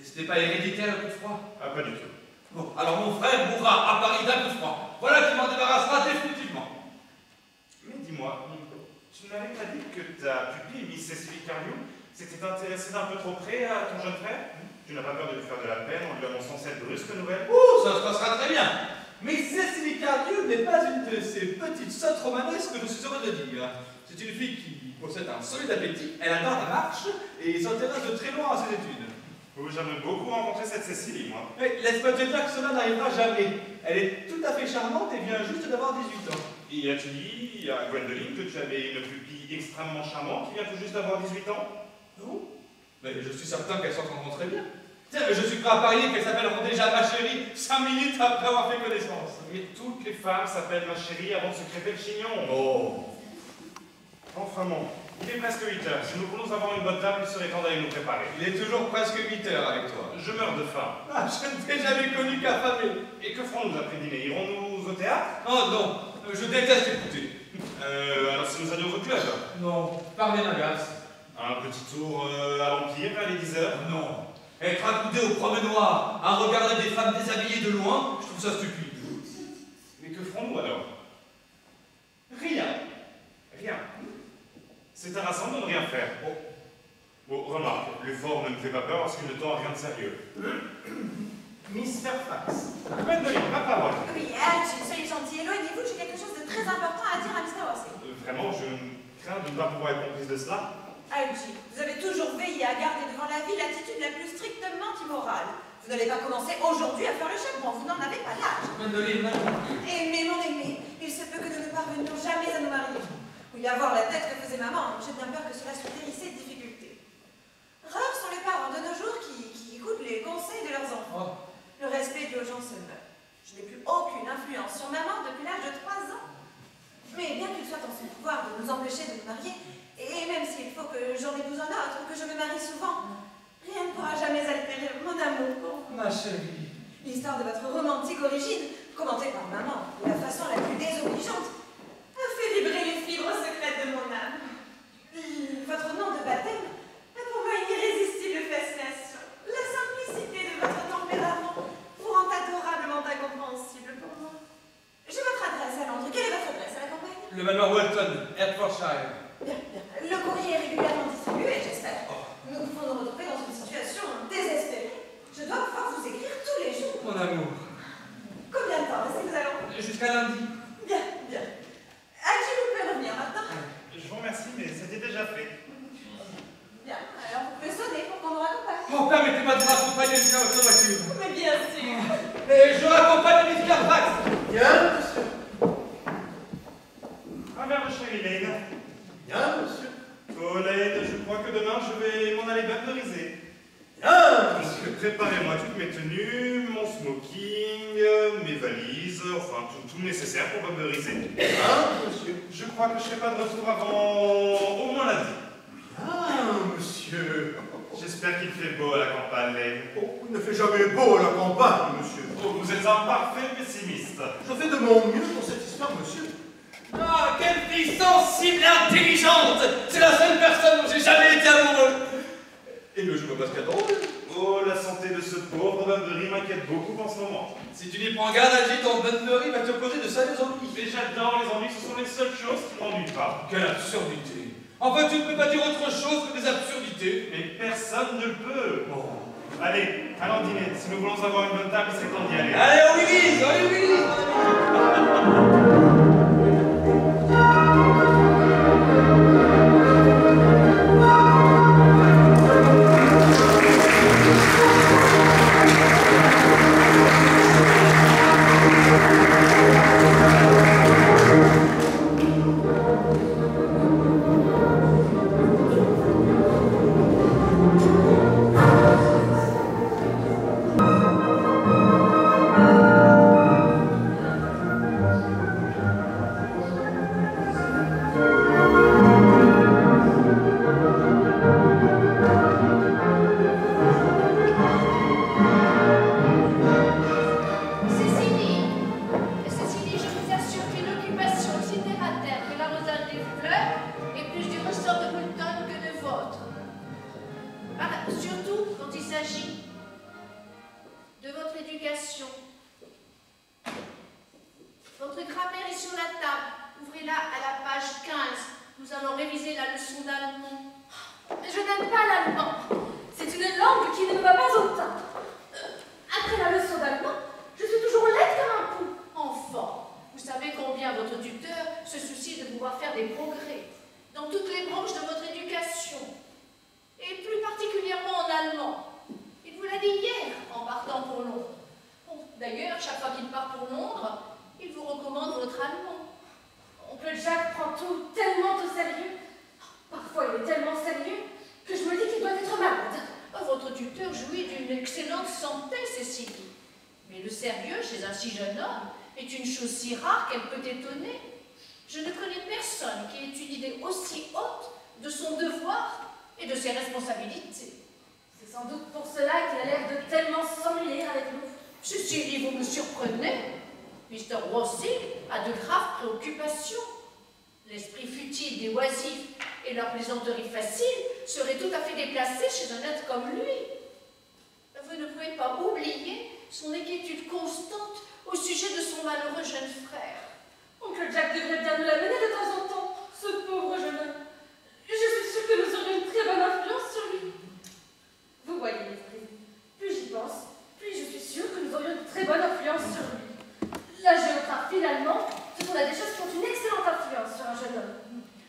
Ce n'est pas héréditaire le coup de froid? Ah, pas du tout. Bon, alors mon frère mourra à Paris d'un coup de froid. Voilà qui m'en débarrassera définitivement. Mais dis-moi, tu n'avais pas dit que ta pupille, Miss Cecily Cardew, s'était intéressée d'un peu trop près à ton jeune frère? Tu n'as pas peur de lui faire de la peine en lui annonçant cette brusque nouvelle? Ouh, ça se passera très bien. Mais Cecily Cardew n'est pas une de ces petites sottes romanesques que je suis heureux de dire. C'est une fille qui possède un solide appétit, elle adore la marche et s'intéresse de très loin à ses études. Oh, j'aimerais beaucoup rencontrer cette Cécilie, moi. Mais laisse-moi te dire que cela n'arrivera jamais. Elle est tout à fait charmante et vient juste d'avoir 18 ans. Et as-tu dit à Gwendoline que tu avais une pupille extrêmement charmante qui vient tout juste d'avoir 18 ans? Non. Mais je suis certain qu'elles s'entendront très bien. Tiens, je suis prêt à parier qu'elles s'appelleront déjà ma chérie 5 minutes après avoir fait connaissance. Mais toutes les femmes s'appellent ma chérie avant de se crêper le chignon. Oh. Enfin bon, il est presque 8 heures. Si nous voulons avoir une bonne table, il serait temps d'aller nous préparer. Il est toujours presque 8 heures avec toi. Je meurs de faim. Ah, je ne t'ai jamais connu qu'affamé. Et que ferons-nous après dîner? Irons-nous au théâtre? Oh non, je déteste écouter. Alors si nous allions au club? Non, parler m'agace. Un petit tour à l'Empire, à les 10 heures? Non. Être accoudé au promenoir, à regarder des femmes déshabillées de loin, je trouve ça stupide. Mais que ferons-nous alors? Rien. Rien. C'est harassant de ne rien faire. Bon, remarque, l'effort ne me fait pas peur parce qu'il ne tend à rien de sérieux. Miss Fairfax. Gwendoline, ma parole. Oui, Algy, soyez gentil, éloignez-vous, j'ai quelque chose de très important à dire à Mr. Worsley. Vraiment, je crains de ne pas pouvoir être comprise de cela. Algy, vous avez toujours veillé à garder devant la vie l'attitude la plus strictement immorale. Vous n'allez pas commencer aujourd'hui à faire le chaperon, vous n'en avez pas l'âge. Gwendoline, Aimé, mon aimé, il se peut que nous ne parvenions jamais à nous marier. Oui, avoir la tête que faisait maman, j'ai bien peur que cela soit hérissé de difficultés. Rares sont les parents de nos jours qui écoutent les conseils de leurs enfants. Le respect dû aux gens se meurt. Je n'ai plus aucune influence sur maman depuis l'âge de 3 ans. Mais bien qu'il soit en son pouvoir de nous empêcher de nous marier, et même s'il faut que j'en épouse un autre ou que je me marie souvent, rien ne pourra jamais altérer mon amour. ma chérie. L'histoire de votre romantique origine, commentée par maman de la façon la plus désobligeante, a fait vibrer les fibres secrètes de mon âme. Votre nom de baptême a pour moi une irrésistible fascination. La simplicité de votre tempérament vous rend adorablement incompréhensible pour moi. J'ai votre adresse à Londres. Quelle est votre adresse à la campagne? Le manoir Walton, Hertfordshire. Bien, bien. Le courrier est régulièrement distribué, j'espère. Nous pouvons nous retrouver dans une situation désespérée. Je dois pouvoir vous écrire tous les jours. Mon amour. Combien de temps est-ce que nous allons? Jusqu'à lundi. Bien, bien. Algy, vous pouvez revenir maintenant? Je vous remercie, mais c'était déjà fait. Bien, alors vous pouvez sonner pour qu'on nous raccompagne. Oh, permettez-moi de vous accompagner jusqu'à votre voiture. Mais bien sûr. Et je raccompagne Miss Fairfax. Bien, monsieur. Un verre de chérie, Lane. Bien, monsieur. Oh, Lane, je crois que demain je vais m'en aller Bunburyiser. Bien, monsieur. Préparez-moi toutes mes tenues, mon smoking, mes valises, enfin tout le nécessaire pour Bunburyiser. Bien, monsieur. Je crois que je ne serai pas de retour avant au moins lundi. Bien, monsieur. J'espère qu'il fait beau à la campagne, Lane. Oh, il ne fait jamais beau à la campagne, monsieur. Oh, vous êtes un parfait pessimiste. Je fais de mon mieux pour satisfaire monsieur. Ah, quelle fille sensible et intelligente. C'est la seule personne dont j'ai jamais été amoureux. Et le je me passe qu'à drôle. Oh, la santé de ce pauvre Bunbury m'inquiète beaucoup en ce moment. Si tu n'y prends garde, Algy, ton Bunbury va te causer de sérieux ennuis. Mais j'adore les ennuis, ce sont les seules choses qui ne m'ennuient pas. Quelle absurdité. En fait, tu ne peux pas dire autre chose que des absurdités. Mais personne ne le peut. Oh. Allez, allons dîner. Si nous voulons avoir une bonne table, c'est temps d'y aller. Allez, on Willis, mon ami. Mr. Worsley a de graves préoccupations. L'esprit futile des oisifs et leur plaisanterie facile seraient tout à fait déplacées chez un être comme lui. Vous ne pouvez pas oublier son inquiétude constante au sujet de son malheureux jeune frère. Oncle Jack devrait bien nous l'amener de temps en temps, ce pauvre jeune homme. Je suis sûre que nous aurions une très bonne influence sur lui. Vous voyez, l'esprit, plus j'y pense, plus je suis sûre que nous aurions une très bonne influence sur lui. La géographie, l'allemand, ce sont là des choses qui ont une excellente influence sur un jeune homme.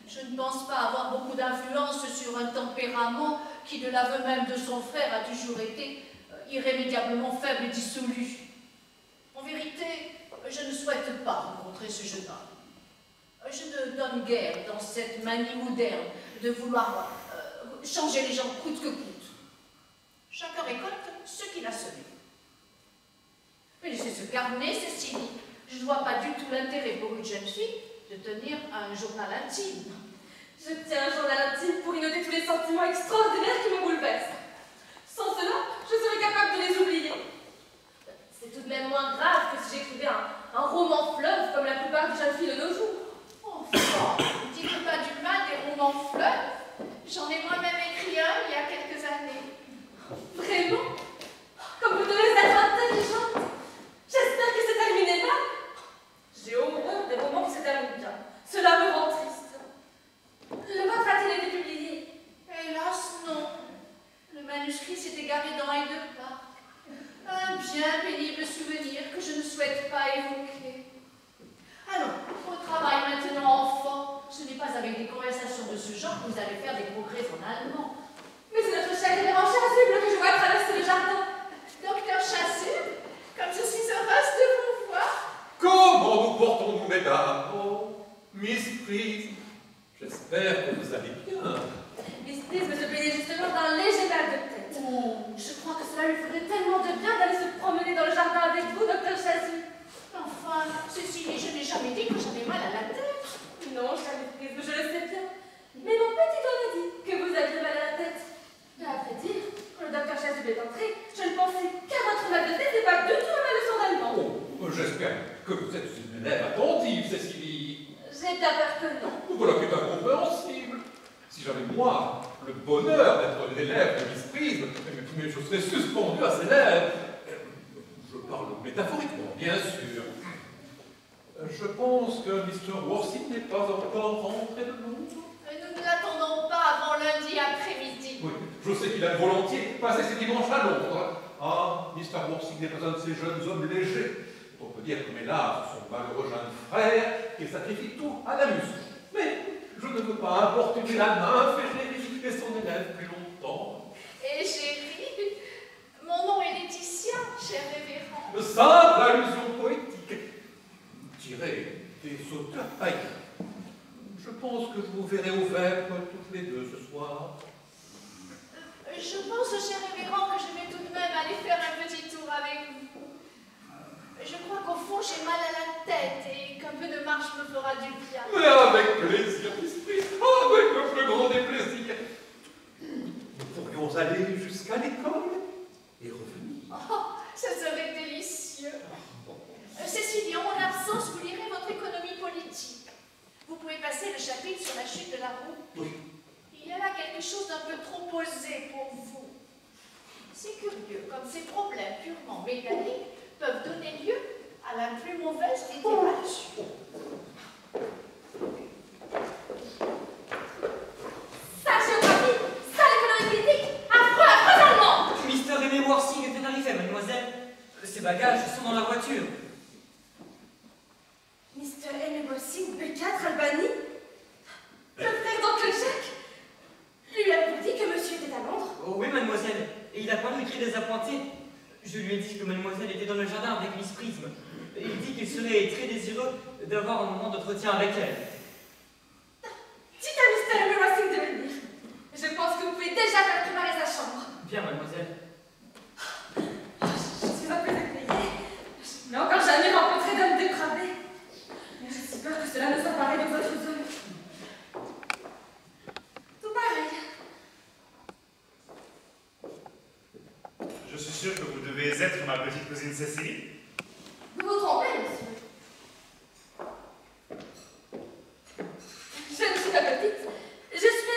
Je ne pense pas avoir beaucoup d'influence sur un tempérament qui, de l'aveu même de son frère, a toujours été irrémédiablement faible et dissolu. En vérité, je ne souhaite pas rencontrer ce jeune homme. Je ne donne guère dans cette manie moderne de vouloir changer les gens coûte que coûte. Chacun récolte ce qu'il a semé. Mais laissez se calmer, Cécilie. Je ne vois pas du tout l'intérêt pour une jeune fille de tenir un journal intime. Je tiens un journal intime pour y noter tous les sentiments extraordinaires qui me bouleversent. Sans cela, je serais capable de les oublier. C'est tout de même moins grave que si j'écrivais un roman fleuve comme la plupart des jeunes filles de nos jours. Enfin, dites pas du mal des romans fleuves. J'en ai moi-même écrit un il y a quelques années. Vraiment? Comme vous devez être intelligente. J'espère que c'est terminé là. J'ai horreur des romans qui se terminent bien. Cela me rend triste. Le vôtre a-t-il été publié? Hélas, non. Le manuscrit s'est égaré dans Hyde Park. Un bien pénible souvenir que je ne souhaite pas évoquer. Allons, au travail maintenant, enfant. Ce n'est pas avec des conversations de ce genre que vous allez faire des progrès en allemand. Mais c'est notre cher révérend Chasuble que je vois traverser le jardin. Docteur Chasuble, comme je suis heureuse de vous voir. Comment nous portons-nous, mesdames? Oh, Miss Prise, j'espère que vous allez bien. Miss Prise me se plaignait justement d'un léger mal de tête. Je crois que cela lui ferait tellement de bien d'aller se promener dans le jardin avec vous, docteur Chasuble. Enfin, Cécilie, je n'ai jamais dit que j'avais mal à la tête. Non, chère Miss Prise, je le sais bien. Mais mon petit doigt m'a dit que vous aviez mal à la tête. À vrai dire, quand le docteur Chasuble est entré, je ne pensais qu'à votre mal de tête et pas du tout à ma leçon d'allemand. Oh, j'espère que vous êtes une élève attentive, Cécilie. J'ai bien peur que non. Voilà qui est incompréhensible. Si j'avais, moi, le bonheur d'être l'élève de Miss Prise, mais je serais suspendu à ses lèvres. Je parle métaphoriquement, bien sûr. Je pense que Mr. Worthing n'est pas encore rentré de Londres. Nous ne l'attendons pas avant lundi après-midi. Oui, je sais qu'il a volontiers passé ses dimanches à Londres. Ah, Mr. Worthing n'est pas un de ces jeunes hommes légers. On peut dire comme hélas, son malheureux jeune frère qui sacrifie tout à la musique. Mais je ne veux pas importuner la nymphe et son élève plus longtemps. Et chérie, mon nom est Laetitia, cher révérend. De simple allusion poétique, tirée des auteurs païens. Je pense que je vous verrai au vêpres toutes les deux ce soir. Je pense, cher révérend, que je vais tout de même aller faire un petit tour avec vous. Je crois qu'au fond, j'ai mal à la tête et qu'un peu de marche me fera du bien. Mais avec plaisir, Miss Prise, avec le plus grand des plaisirs. Nous pourrions aller jusqu'à l'école et revenir. Oh, ça serait délicieux. Cécilie, en mon absence, vous lirez votre économie politique. Vous pouvez passer le chapitre sur la chute de la roue. Oui. Il y a là quelque chose d'un peu trop posé pour vous. C'est curieux, comme ces problèmes purement mécaniques peuvent donner lieu à la plus mauvaise littérature. Ça, géographie, ça, l'économie politique, affreux allemand. Mr. Aimé Worthing est bien arrivé, mademoiselle. Ses bagages sont dans la voiture. Mr. Aimé Worthing, B4, Albanie. Le frère d'oncle Jack. Lui avez-vous dit que monsieur était à Londres? Oh oui, mademoiselle. Et il a pas écrit désappointé. Je lui ai dit que mademoiselle était dans le jardin avec Miss Prism. Il dit qu'il serait très désireux d'avoir un moment d'entretien avec elle. Dites à Mr. Aimé Worthing de venir. Je pense que vous pouvez déjà faire préparer sa chambre. Bien, mademoiselle. Je suis un peu effrayée. Je n'ai encore jamais rencontré d'homme dépravé. Mais j'ai si peur que cela ne soit pareil de votre zone. Tout pareil. Je suis sûr que vous devez être ma petite cousine Cécilie. Vous vous trompez, monsieur. Je ne suis pas petite. Je suis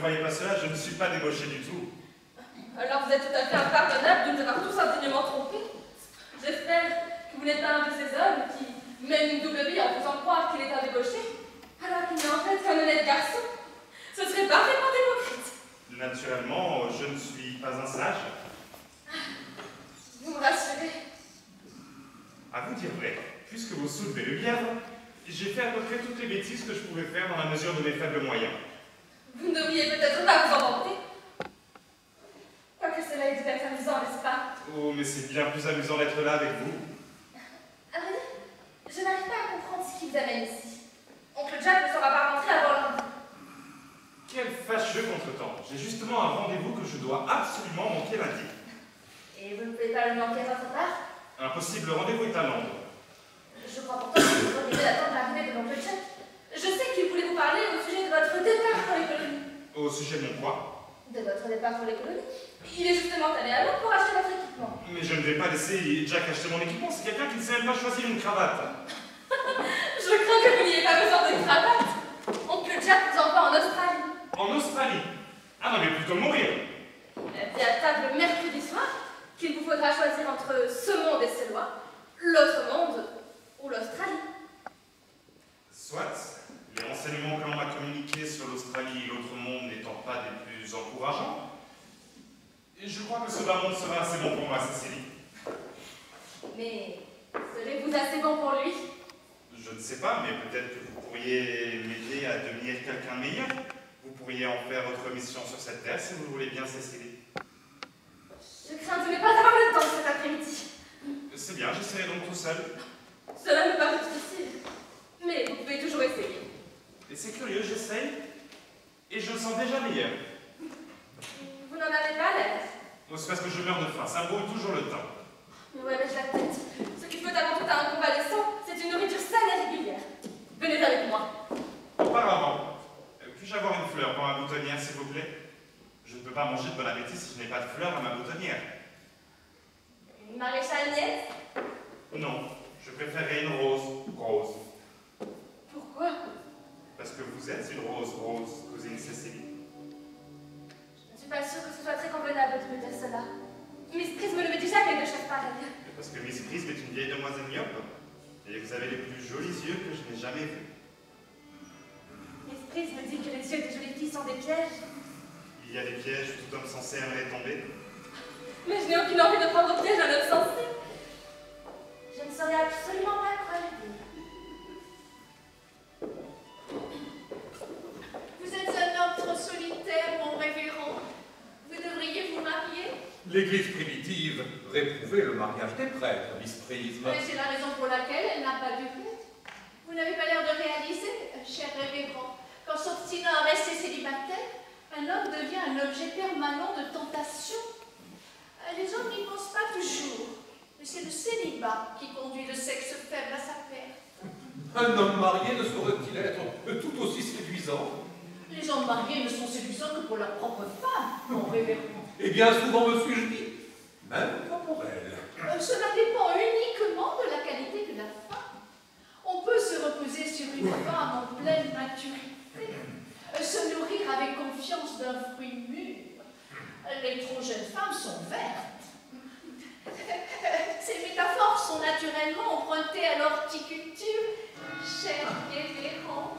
croyez pas cela, je ne suis pas débauché du tout. Alors vous êtes tout à fait impardonnable de nous avoir tous indignement trompés. J'espère que vous n'êtes pas un de ces hommes qui mènent une double vie en faisant croire qu'il est un débauché, alors qu'il n'est en fait qu'un honnête garçon. Ce serait parfaitement hypocrite. Naturellement, je ne suis pas un sage. Vous me rassurez. À vous dire vrai, puisque vous soulevez le lièvre, j'ai fait à peu près toutes les bêtises que je pouvais faire dans la mesure de mes faibles moyens. Vous ne devriez peut-être pas vous en vanter. Quoique cela est tout à fait amusant, n'est-ce pas? Oh, mais c'est bien plus amusant d'être là avec vous. À vrai dire, je n'arrive pas à comprendre ce qui vous amène ici. Oncle Jack ne sera pas rentré avant lundi. Quel fâcheux contretemps. J'ai justement un rendez-vous que je dois absolument manquer lundi. Et vous ne pouvez pas le manquer à votre part? Impossible, le rendez-vous est à Londres. Je crois pourtant que vous devriez attendre l'arrivée de l'oncle Jack. Je sais qu'il voulait vous parler au sujet de votre départ pour les colonies. Au sujet de mon quoi? De votre départ pour les colonies? Il est justement allé à Londres pour acheter votre équipement. Mais je ne vais pas laisser Jack acheter mon équipement, c'est quelqu'un qui ne sait même pas choisir une cravate. Je crains que vous n'ayez pas besoin de cravate. Oncle Jack vous envoie en Australie. En Australie? Ah non, mais plutôt mourir. Dit à table mercredi soir qu'il vous faudra choisir entre ce monde et ses lois, l'autre monde ou l'Australie. Soit, les renseignements que l'on m'a communiqués sur l'Australie et l'autre monde n'étant pas des plus encourageants, je crois que ce bas monde sera assez bon pour moi, Cécilie. Mais serez-vous assez bon pour lui? Je ne sais pas, mais peut-être que vous pourriez m'aider à devenir quelqu'un de meilleur. Vous pourriez en faire votre mission sur cette terre si vous le voulez bien, Cécilie. Je crains de ne pas avoir le temps cet après-midi. C'est bien, j'essaierai donc tout seul. Cela me paraît difficile, mais vous pouvez toujours essayer. Et c'est curieux, j'essaye, et je me sens déjà meilleur. Vous n'en avez pas l'air. C'est parce que je meurs de faim, ça me brûle toujours le temps. Vous avez la tête. Ce qu'il faut avant tout à un convalescent, c'est une nourriture saine et régulière. Venez avec moi. Auparavant, puis-je avoir une fleur pour ma boutonnière, s'il vous plaît? Je ne peux pas manger de bon appétit si je n'ai pas de fleurs à ma boutonnière. Une maréchale Nièce? Non, je préférerais une rose rose. Pourquoi? Parce que vous êtes une rose rose, cousine Cécilie. Je ne suis pas sûre que ce soit très convenable de me dire cela. Miss Prisme ne me dit jamais de choses pareilles. Parce que Miss Prisme est une vieille demoiselle myope, et vous avez les plus jolis yeux que je n'ai jamais vus. Miss Prisme dit que les yeux des jolies filles sont des pièges. Il y a des pièges où tout homme censé aimerait tomber. Mais je n'ai aucune envie de prendre au piège un homme sensé. Je ne saurais absolument pas quoi lui dire. Vous êtes un homme trop solitaire, mon révérend. Vous devriez vous marier. L'Église primitive réprouvait le mariage des prêtres, Miss Prisme. Mais c'est la raison pour laquelle elle n'a pas dû plaire. Vous n'avez pas l'air de réaliser, cher révérend, qu'en s'obstinant à rester célibataire, un homme devient un objet permanent de tentation. Les hommes n'y pensent pas toujours, mais c'est le célibat qui conduit le sexe faible à sa perte. Un homme marié ne saurait-il être tout aussi séduisant? Les hommes mariés ne sont séduisants que pour leur propre femme, mon révérend. Et bien souvent me suis-je dit, même pas pour elle. Cela dépend uniquement de la qualité de la femme. On peut se reposer sur une femme en pleine maturité, se nourrir avec confiance d'un fruit mûr. Les trop jeunes femmes sont vertes. Ces métaphores sont naturellement empruntées à l'horticulture, cher révérend.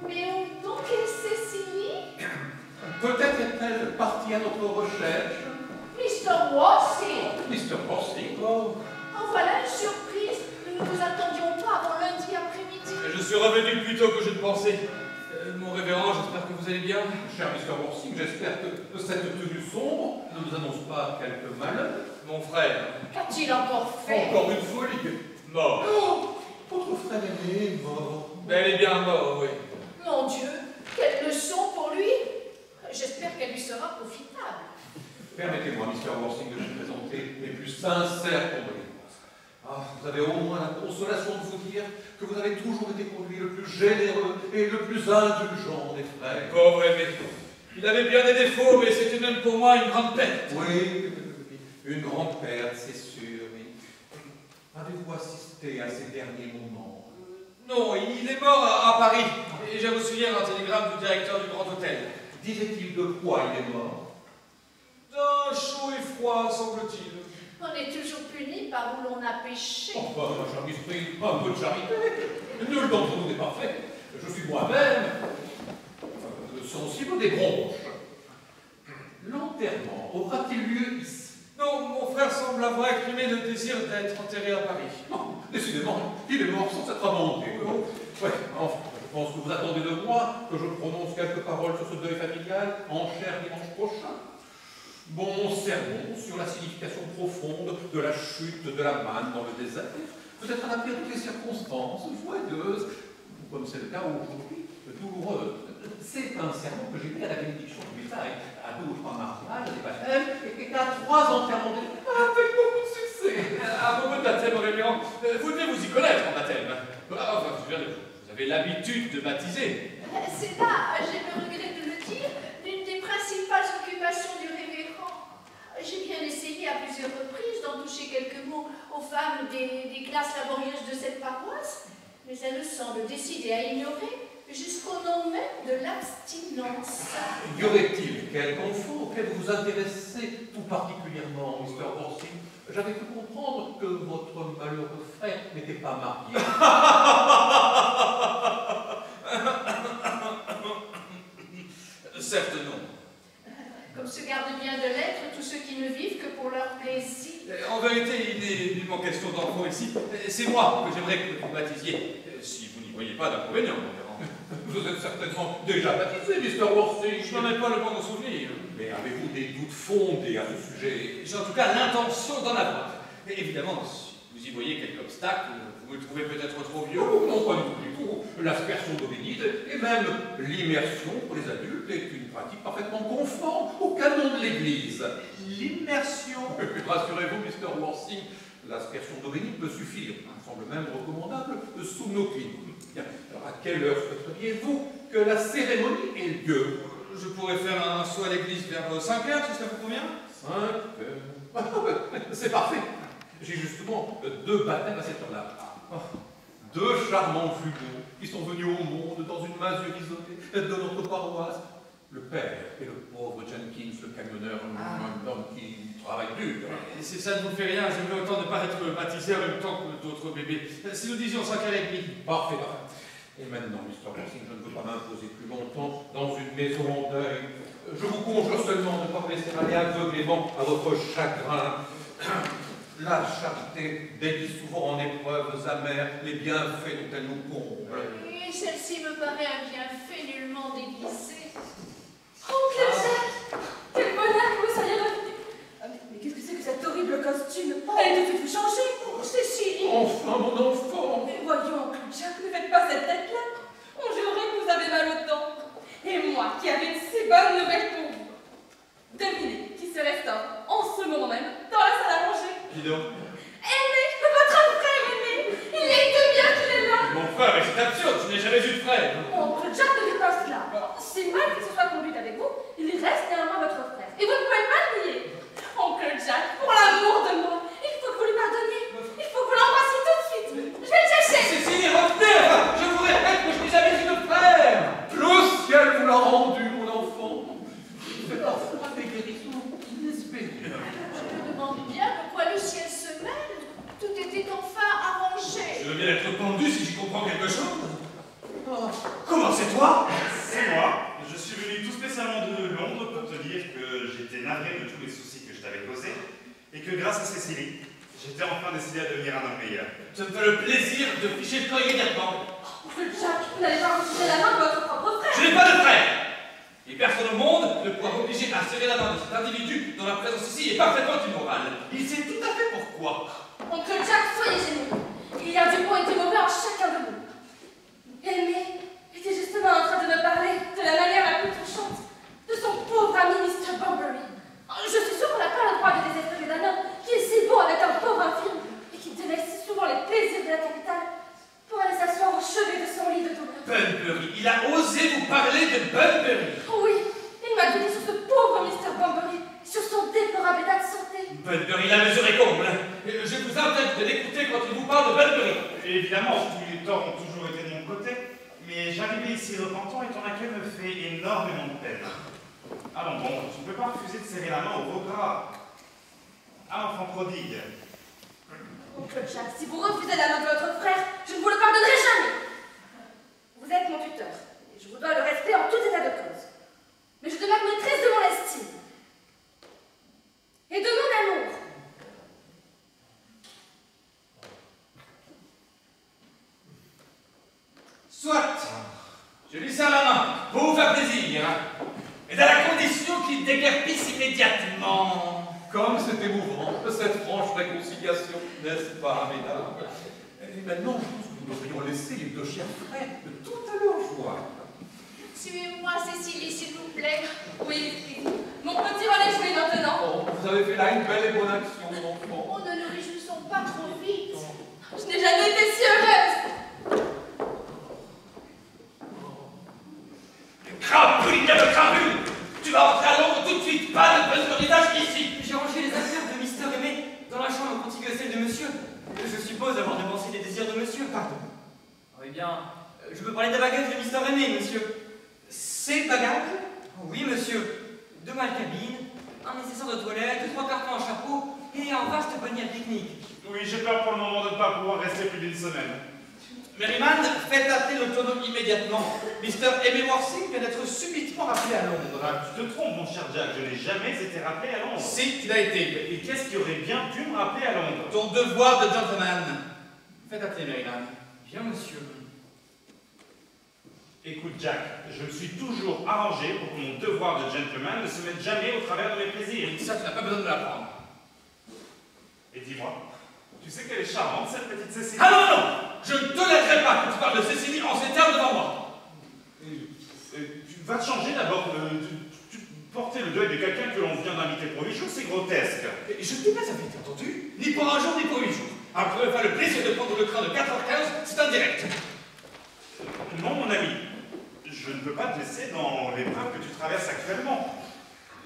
Mais où donc est Cécilie? Peut-être est-elle partie à notre recherche. Mr. Worsing! Mr. Worsing, En voilà une surprise. Nous ne vous attendions pas avant lundi après-midi. Je suis revenu plus tôt que je ne pensais. Mon révérend, j'espère que vous allez bien. cher Mr. Worsing, j'espère que cette tenue sombre ne nous annonce pas quelque malheur. Mon frère. Qu'a-t-il encore fait? Encore une folie. Mort. Oh, Votre frère aîné est mort. Bel et bien mort, oui. mon Dieu, quelle leçon pour lui! J'espère qu'elle lui sera profitable. Permettez-moi, Mr. Worsing, de vous présenter mes plus sincères condoléances. Ah, vous avez au moins la consolation de vous dire que vous avez toujours été pour lui le plus généreux et le plus indulgent des frères. Pauvre aimé. Il avait bien des défauts, mais c'était même pour moi une grande perte. Oui, une grande perte, c'est sûr, mais avez-vous assisté à ces derniers moments? Non, il est mort à Paris. Et j'ai reçu hier un télégramme du directeur du Grand Hôtel. Dirait-il de quoi il est mort? D'un chaud et froid, semble-t-il. On est toujours puni par où l'on a péché. Enfin, ma chère Misprise, un peu de charité. Nul d'entre nous n'est parfait. Je suis moi-même sensible des bronches. L'enterrement aura-t-il lieu ici? Non, mon frère semble avoir exprimé le désir d'être enterré à Paris. Non, décidément, il est mort sans s'être amendé. Ouais, enfin, je pense que vous attendez de moi que je prononce quelques paroles sur ce deuil familial en chair dimanche prochain. Bon sermon sur la signification profonde de la chute de la manne dans le désert. Peut-être adapté à toutes les circonstances, joyeuses, comme c'est le cas aujourd'hui, douloureuses. C'est un sermon que j'ai mis à la bénédiction du militaire, à 2 ou 3 mariages, des baptêmes, et à 3 enterrements avec beaucoup de succès. À propos de baptême, Aurélien, vous devez vous y connaître en baptême. Enfin, vous avez l'habitude de baptiser. C'est là, j'ai le regret de le dire, l'une des principales occupations du révérend. J'ai bien essayé à plusieurs reprises d'en toucher quelques mots aux femmes des classes laborieuses de cette paroisse, mais elles semblent décidées à ignorer jusqu'au nom même de l'abstinence. Y aurait-il quel enfant auquel vous vous intéressez tout particulièrement, Mr. Worsing? J'avais pu comprendre que votre malheureux frère n'était pas marié. Certes, non. Comme se gardent bien de l'être tous ceux qui ne vivent que pour leur plaisir. En vérité, il n'est nullement question d'enfant ici. C'est moi que j'aimerais que vous baptisiez, si vous n'y voyez pas d'inconvénient. Vous êtes certainement déjà baptisé, Mr. Worsing. Je n'en ai pas le bon souvenir. Mais avez-vous des doutes fondés à ce sujet? J'ai en tout cas l'intention d'en avoir. Et évidemment, si vous y voyez quelque obstacle, vous me trouvez peut-être trop vieux. Non, non, pas du tout. L'aspersion d'eau bénite et même l'immersion pour les adultes est une pratique parfaitement conforme au canon de l'Église. L'immersion. Rassurez-vous, Mr. Worsing, l'aspersion d'eau bénite peut suffire. Il semble même recommandable sous nos cliniques. Bien. Alors, à quelle heure souhaiteriez-vous que la cérémonie ait lieu? Je pourrais faire un saut à l'église vers 5 heures, si ça vous convient. 5 heures. C'est parfait. J'ai justement 2 baptêmes à cette heure-là. 2 charmants jumeaux qui sont venus au monde dans une masure isolée de notre paroisse. Le père et le pauvre Jenkins, le camionneur, un homme qui travaille dur. Et si ça ne vous fait rien, j'aimerais autant ne pas être baptisé en même temps que d'autres bébés. Si nous disions 5h30. Parfait, parfait. Et maintenant, Mr. Worsing, je ne veux pas m'imposer plus longtemps dans une maison en deuil. Je vous conjure seulement de ne pas vous laisser aller aveuglément à votre chagrin. La charité délie souvent en épreuves amères les bienfaits dont elle nous comble. Et celle-ci me paraît un bienfait nullement déguisé. Oncle Jack, quel bonheur que vous soyez revenu. Mais qu'est-ce que c'est que cet horrible costume? Elle était tout changée. Cécilie. Enfin, mon enfant. Mais voyons, Oncle Jack, ne faites pas cette tête-là. On jurerait que vous avez mal au temps. Et moi, qui avais une si bonne nouvelle pour vous. Devinez qui se restaure en ce moment même dans la salle à manger. Dis donc. Aimé, votre frère aimé. Il est que bien qu'il est là. Mon frère, mais c'est absurde, je n'ai jamais eu de frère. Oncle Jack ne dit pas cela. Si mal qu'il se soit conduit avec vous, il reste néanmoins votre frère. Et vous ne pouvez pas le nier. Oncle Jack, pour l'amour de moi, il faut que vous lui pardonniez. Il faut que vous l'embrassiez tout de suite. Je vais le chercher. Cécilie, revenez. Je vous répète que je n'ai jamais eu de frère. Le ciel vous l'a rendu, mon enfant. C'est parfois des guérisons inespérées. Je me demande bien pourquoi le ciel se mêle. Tout était enfin arrangé. Je veux bien être pendu si j'y comprends quelque chose. Oh. Comment c'est toi? C'est moi. Je suis venu tout spécialement de Londres pour te dire que j'étais navré de tous les soucis que je t'avais causés et que grâce à Cécilie, j'étais enfin décidé à devenir un homme meilleur. Ça me fait le plaisir de ficher le corps immédiatement. Oncle Jack, vous n'allez pas refuser la main de votre propre frère. Je n'ai pas de frère. Et personne au monde ne pourra m'obliger à serrer la main de cet individu dont la présence ici est parfaitement immorale. Il sait tout à fait pourquoi. Oncle Jack, soyez généreux. Il y a du bon et du mauvais en chacun de nous. Aimé était justement en train de me parler de la manière la plus touchante de son pauvre ami Mr. Bunbury. Je suis sûre qu'on n'a pas le droit de désespérer d'un homme qui est si beau avec un pauvre infirme et qui délaisse si souvent les plaisirs de la capitale pour aller s'asseoir au chevet de son lit de douleur. Bunbury, il a osé vous parler de Bunbury. Oui, il m'a dit sur ce pauvre Mr. Bunbury, sur son déplorable état de santé. Bunbury l'a mesuré comble. Je vous invite de l'écouter quand il vous parle de Bunbury. Et évidemment, tous les torts ont toujours été de mon côté, mais j'arrivais ici repentant et ton accueil me fait énormément de peine. Allons bon, tu ne peux pas refuser de serrer la main au regras. À l'enfant prodigue. Oncle Jack, si vous refusez la main de votre frère, je ne vous le pardonnerai jamais. Vous êtes mon tuteur, et je vous dois le respect en tout état de cause. Mais je demeure maîtresse de mon estime. Et de mon amour. Soit, je lui serre la main, pour vous faire plaisir, mais à la condition qu'il déguerpisse immédiatement. Comme c'est émouvant, cette franche réconciliation, n'est-ce pas, mesdames? Et maintenant, je pense que nous devrions laisser les deux chers frères de toute leur joie. Tuez-moi, Cécilie, s'il vous plaît. Oui, mon petit relais joué maintenant. Oh, vous avez fait là une belle et bonne action, enfant. Oh, ne nous réjouissons pas trop vite. Je n'ai jamais été si heureuse. Crapule, de crapule! Tu vas rentrer à Londres tout de suite, pas de besognage ici! J'ai rangé les affaires de Mister Aimé dans la chambre contiguë à celle de monsieur. Je suppose avoir dépensé les désirs de monsieur. Pardon. Eh bien, je peux parler des bagages de Mister Aimé, monsieur. Ces bagages? Oui, monsieur. 2 malcabines, un nécessaire de toilette, 3 cartons à chapeau et un vaste panier à pique-nique. Oui, j'ai peur pour le moment de ne pas pouvoir rester plus d'une semaine. Merriman, faites appeler l'autonome immédiatement. Mr. Aimé Worthing vient d'être subitement rappelé à Londres. Ah, tu te trompes, mon cher Jack, je n'ai jamais été rappelé à Londres. Si, tu l'as été. Et qu'est-ce qui aurait bien pu me rappeler à Londres? Ton devoir de gentleman. Faites appeler Merriman. Bien, monsieur. Écoute, Jack, je me suis toujours arrangé pour que mon devoir de gentleman ne se mette jamais au travers de mes plaisirs. Ça, tu n'as pas besoin de me l'apprendre. Et dis-moi, tu sais qu'elle est charmante, cette petite Cécilie? Ah non, non! Je ne tolérerai pas que tu parles de Cécilie en ces termes devant moi. Tu vas te changer d'abord. Porter le deuil de quelqu'un que l'on vient d'inviter pour 8 jours, c'est grotesque. Et je ne t'ai pas invité, entendu? Ni pour un jour, ni pour 8 jours. Après, enfin, le plaisir de prendre le train de 4h15, c'est indirect. Non, mon ami, je ne peux pas te laisser dans l'épreuve que tu traverses actuellement.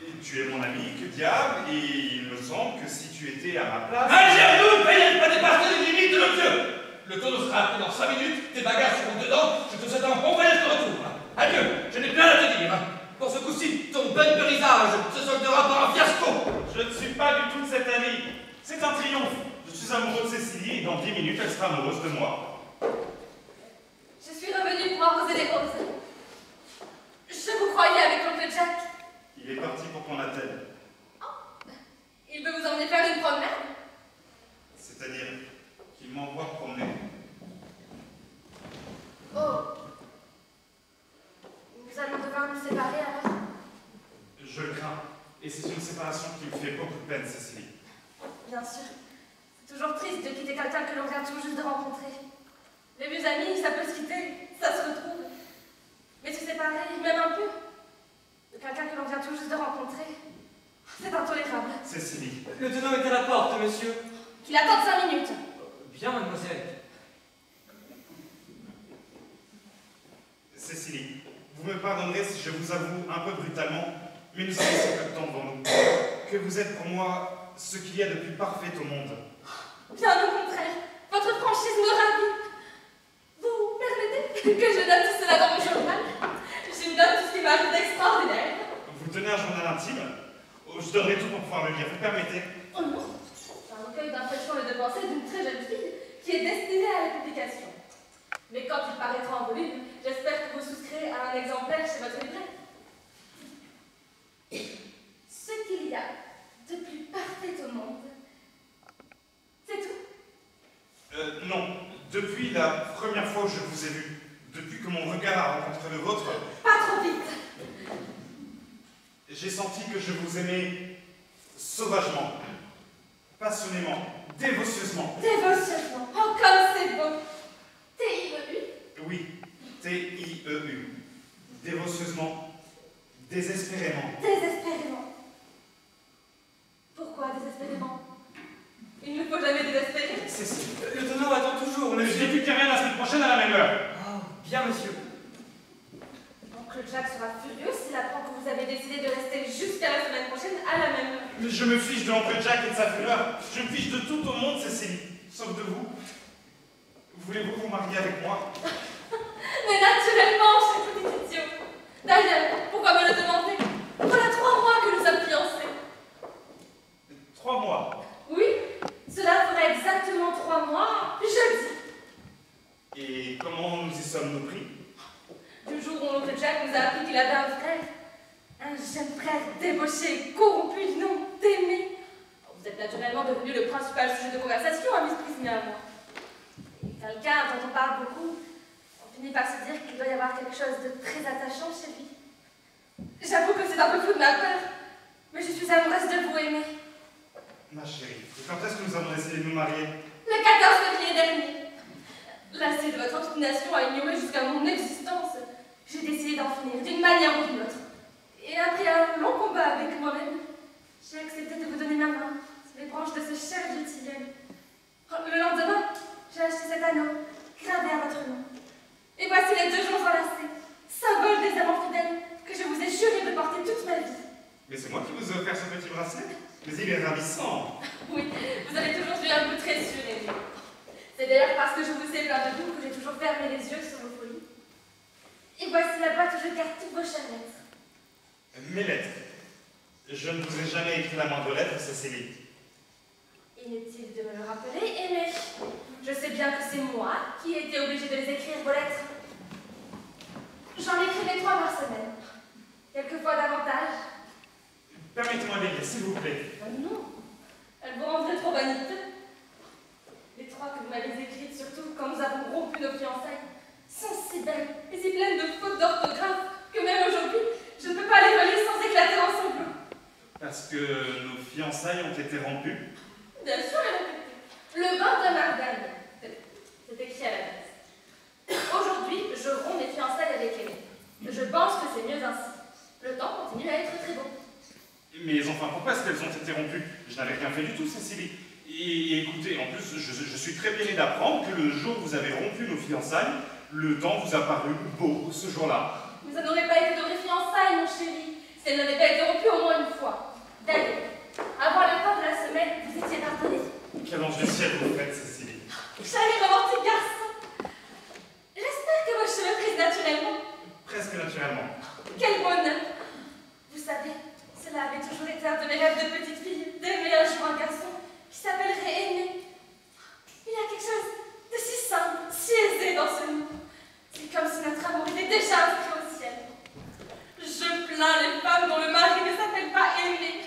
Et tu es mon ami, que diable, et il me semble que si tu étais à ma place... Ingère-nous, payez pas dépasser les limites de notre Dieu. Le tonneau sera appelé dans 5 minutes, tes bagages seront dedans, je te souhaite un bon voyage de retour. Adieu, je n'ai plus rien à te dire. Pour ce coup-ci, ton bunburisage se soldera par un fiasco. Je ne suis pas du tout de cet avis. C'est un triomphe. Je suis amoureux de Cécilie et dans 10 minutes, elle sera amoureuse de moi. Je suis revenue pour arroser les roses. Je vous croyais avec l'oncle Jack. Il est parti pour qu'on attelle. Il veut vous emmener faire une promenade. C'est-à-dire qu'il m'envoie promener. Oh. Nous allons devoir nous séparer alors. Je le crains. Et c'est une séparation qui me fait beaucoup de peine, Cécilie. Bien sûr. C'est toujours triste de quitter quelqu'un que l'on vient tout juste de rencontrer. Les vieux amis, ça peut se quitter, ça se retrouve. Mais se séparer, même un peu, de quelqu'un que l'on vient tout juste de rencontrer, c'est intolérable. Cécilie. Le tenant est à la porte, monsieur. Qu'il attende 5 minutes. Bien, mademoiselle. Cécilie, vous me pardonnerez si je vous avoue un peu brutalement, mais nous avons si peu de temps devant nous, que vous êtes pour moi ce qu'il y a de plus parfait au monde. Bien au contraire, votre franchise me ravit. Vous permettez que je note tout cela dans mon journal? Je note tout ce qui m'arrive d'extraordinaire. Vous tenez un journal intime? Oh, je donnerai tout pour pouvoir le lire, vous permettez? Oh non, c'est un recueil d'impressions et de pensées d'une très jeune fille qui est destinée à la publication. Mais quand il paraîtra en volume, j'espère que vous souscrirez à un exemplaire chez votre libraire. Ce qu'il y a de plus parfait au monde, c'est tout. Non. Depuis la première fois où je vous ai vu, depuis que mon regard a rencontré le vôtre, Pas trop vite. j'ai senti que je vous aimais sauvagement, passionnément, dévotieusement. Dévotieusement. Oh, comme c'est beau. T-I-E-U. Oui, T-I-E-U. Dévotieusement, désespérément. Désespérément. Pourquoi désespérément? Il ne faut jamais désespérer. Cécilie. Le tenant attend toujours, Mais je monsieur. dis plus qu'à rien la semaine prochaine à la même heure. Oh, bien, monsieur. Oncle Jack sera furieux s'il apprend que vous avez décidé de rester jusqu'à la semaine prochaine à la même heure. Mais je me fiche de l'oncle Jack et de sa fureur. Je me fiche de tout au monde, Cécilie. Sauf de vous. Voulez-vous vous marier avec moi? Mais naturellement, cher petit idiot. D'ailleurs, pourquoi me le demander? Voilà 3 mois que nous sommes fiancés. 3 mois. Oui, cela ferait exactement 3 mois, jeudi. Et comment nous y sommes-nous pris? Du jour où l'oncle Jack nous a appris qu'il avait un frère. Un jeune frère débauché, corrompu du nom d'Aimé. Vous êtes naturellement devenu le principal sujet de conversation à Miss Prism et à moi. Et quelqu'un dont on parle beaucoup, on finit par se dire qu'il doit y avoir quelque chose de très attachant chez lui. J'avoue que c'est un peu fou de ma part, mais je suis amoureuse de vous, Aimé. Ma chérie, et quand est-ce que nous avons décidé de nous marier? Le 14 février dernier. Lassée de votre obstination à ignorer jusqu'à mon existence, j'ai décidé d'en finir d'une manière ou d'une autre. Et après un long combat avec moi-même, j'ai accepté de vous donner ma main sur les branches de ce cher vieux tilleul. Le lendemain, j'ai acheté cet anneau, gravé à votre nom. Et voici les 2 jours enlacés, symbole des amants fidèles que je vous ai juré de porter toute ma vie. Mais c'est moi qui vous ai offert ce petit bracelet? Mais il est ravissant. Oui, vous avez toujours eu un goût très sûr, Aimé. C'est d'ailleurs parce que je vous ai plein de goût que j'ai toujours fermé les yeux sur vos folies. Et voici la boîte où je garde toutes vos chères lettres. Mes lettres. Je ne vous ai jamais écrit la moindre lettre, Cécilie. Inutile de me le rappeler, Aimé. Je sais bien que c'est moi qui ai été obligée de les écrire, vos lettres. J'en écrivais 3 par semaine. Quelquefois davantage. Permettez-moi de les lire, s'il vous plaît. Non, elles vous rendraient trop vaniteux. Les 3 que vous m'avez écrites, surtout quand nous avons rompu nos fiançailles, sont si belles et si pleines de fautes d'orthographe que même aujourd'hui, je ne peux pas les relire sans éclater en sanglots. Parce que nos fiançailles ont été rompues. Bien sûr, elles ont été. Le 22 mars dernier. C'est écrit à la base. Aujourd'hui, je romps mes fiançailles avec Aimé. Je pense que c'est mieux ainsi. Le temps continue à être très beau. Mais enfin, pourquoi est-ce qu'elles ont été rompues? Je n'avais rien fait du tout, Cécilie. Et écoutez, en plus, je suis très bien d'apprendre que le jour où vous avez rompu nos fiançailles, le temps vous a paru beau ce jour-là. Mais ça n'aurait pas été de vraies fiançailles, mon chéri, si elles n'avaient pas été rompues au moins une fois. D'ailleurs, avant la fin de la semaine, vous étiez pardonné. Quel ange du ciel vous faites, Cécilie? Cher et romantique garçon. J'espère que vos cheveux prise naturellement. Presque naturellement. Quel bonheur. Vous savez, cela avait toujours été un de mes rêves de petite fille, d'aimer un jour un garçon qui s'appellerait Aimé. Il y a quelque chose de si simple, si aisé dans ce nom. C'est comme si notre amour était déjà inscrit au ciel. Je plains les femmes dont le mari ne s'appelle pas Aimé.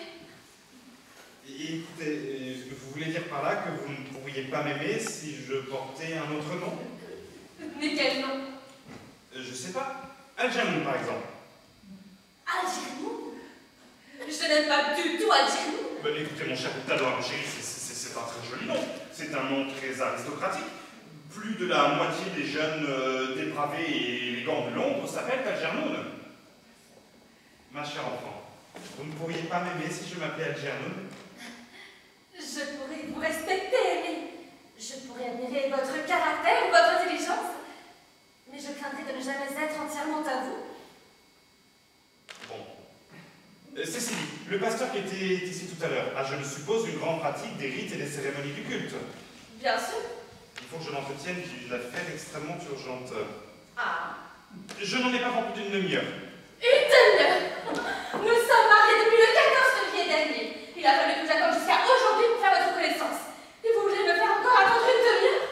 Écoutez, vous voulez dire par là que vous ne pourriez pas m'aimer si je portais un autre nom? Mais quel nom? Je sais pas. Algernon, par exemple. Algernon? Je n'aime pas du tout Algernon. Ben, écoutez, mon cher Octave, ma chérie, c'est un très joli nom. C'est un nom très aristocratique. Plus de la moitié des jeunes dépravés et élégants de Londres s'appellent Algernon. Ma chère enfant, vous ne pourriez pas m'aimer si je m'appelais Algernon? Je pourrais vous respecter, Aimé. Je pourrais admirer votre caractère ou votre intelligence. Mais je craindrais de ne jamais être entièrement à vous. Bon. Cécilie, le pasteur qui était ici tout à l'heure a, je le suppose, une grande pratique des rites et des cérémonies du culte. Bien sûr. Il faut que je l'entretienne d'une affaire extrêmement urgente. Ah. Je n'en ai pas pour plus d'une demi-heure. Une demi-heure. Nous sommes mariés depuis le 14 février dernier. Il a fallu que j'attende jusqu'à aujourd'hui pour faire votre connaissance. Et vous voulez me faire encore attendre une demi-heure?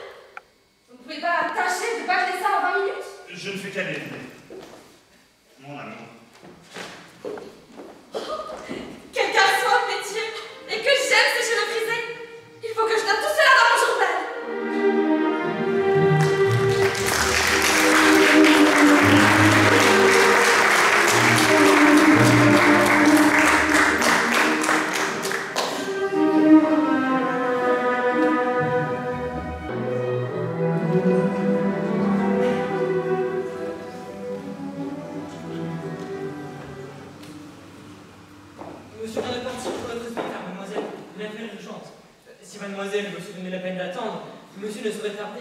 Vous ne pouvez pas tâcher de bâcler ça en 20 minutes? Je ne fais qu'à l'éviter. Mon amour. Quel garçon impétueux et que j'aime ces cheveux frisés. Il faut que je note tout cela dans mon journal. Monsieur vient de partir pour notre spectacle, mademoiselle. L'affaire est urgente. Si mademoiselle veut se donner la peine d'attendre, monsieur ne saurait tarder.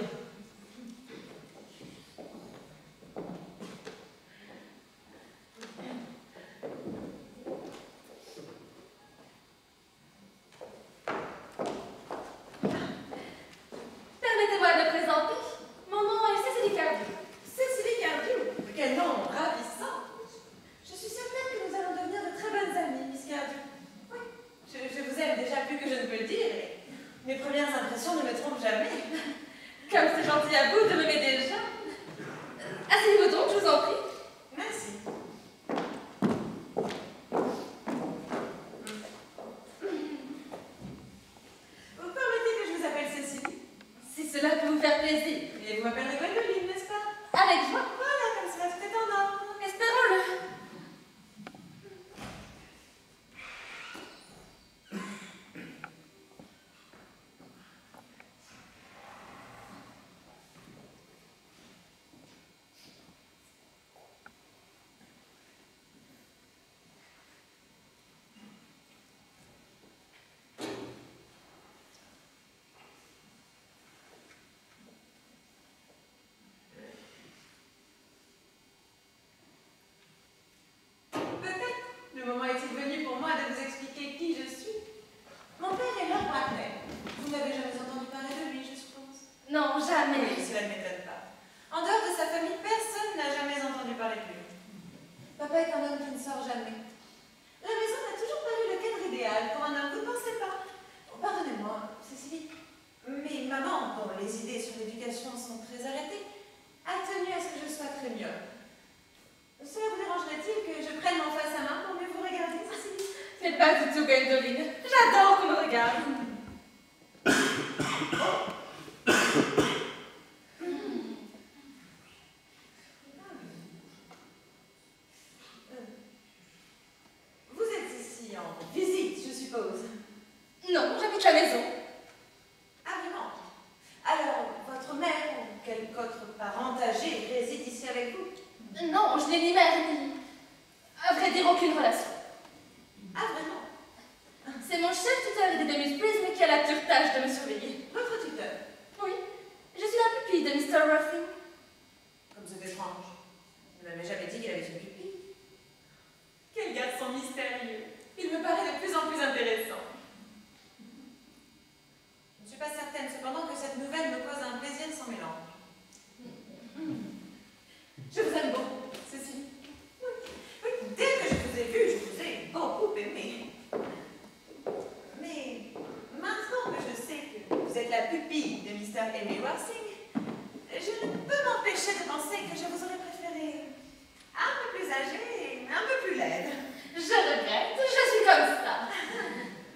Permettez-moi de me présenter. Mon nom est Cécilie Cardew. Cécilie Mes premières impressions ne me trompent jamais. Comme c'est gentil à vous de m'aimer déjà. Asseyez-vous donc, je vous en prie. Merci. Vous permettez que je vous appelle Cécilie? Si cela peut vous faire plaisir. Et vous m'appellerez Gwendoline, n'est-ce pas? Avec joie. Voilà, comme cela tout est en ordre. Espérons-le. Le moment est-il venu pour moi de vous expliquer qui je suis? Mon père est Lord Bracknell. Vous n'avez jamais entendu parler de lui, je suppose? Non, jamais. Oui, cela ne m'étonne pas. En dehors de sa famille, personne n'a jamais entendu parler de lui. Papa est un homme qui ne sort jamais. La maison n'a toujours pas eu le cadre idéal pour un homme, vous ne pensez pas? Oh, pardonnez-moi, Cécilie, mais maman, dont les idées sur l'éducation sont très arrêtées, a tenu à ce que je sois très myope. Cela vous dérangerait-il que je prenne mon face à main pour mieux vous regarder, Cécilie? Mais pas du tout, Gwendoline. J'adore qu'on me regarde. Vous êtes ici en visite, je suppose? Non, j'habite la maison. Ah, vraiment? Alors, votre mère ou quelque autre parent âgé réside ici avec vous? Non, je n'ai ni mère ni... À vrai dire, aucune relation. Ah, vraiment? C'est mon chef tuteur et des Miss Prism qui a la dure tâche de me surveiller. Votre tuteur? Oui, je suis la pupille de Mr. Ruffin. Comme c'est étrange. Il ne m'avait jamais dit qu'il avait une pupille. Quel garçon mystérieux. Il me paraît de plus en plus intéressant. Je ne suis pas certaine cependant que cette nouvelle me cause un plaisir sans mélange. Je vous aime beaucoup, Cécilie. Oui, dès que je vous ai vu, je vous ai beaucoup aimé. Mais maintenant que je sais que vous êtes la pupille de Mr. Henry Worthing, je ne peux m'empêcher de penser que je vous aurais préféré un peu plus âgée et un peu plus laide. Je regrette, je suis comme ça.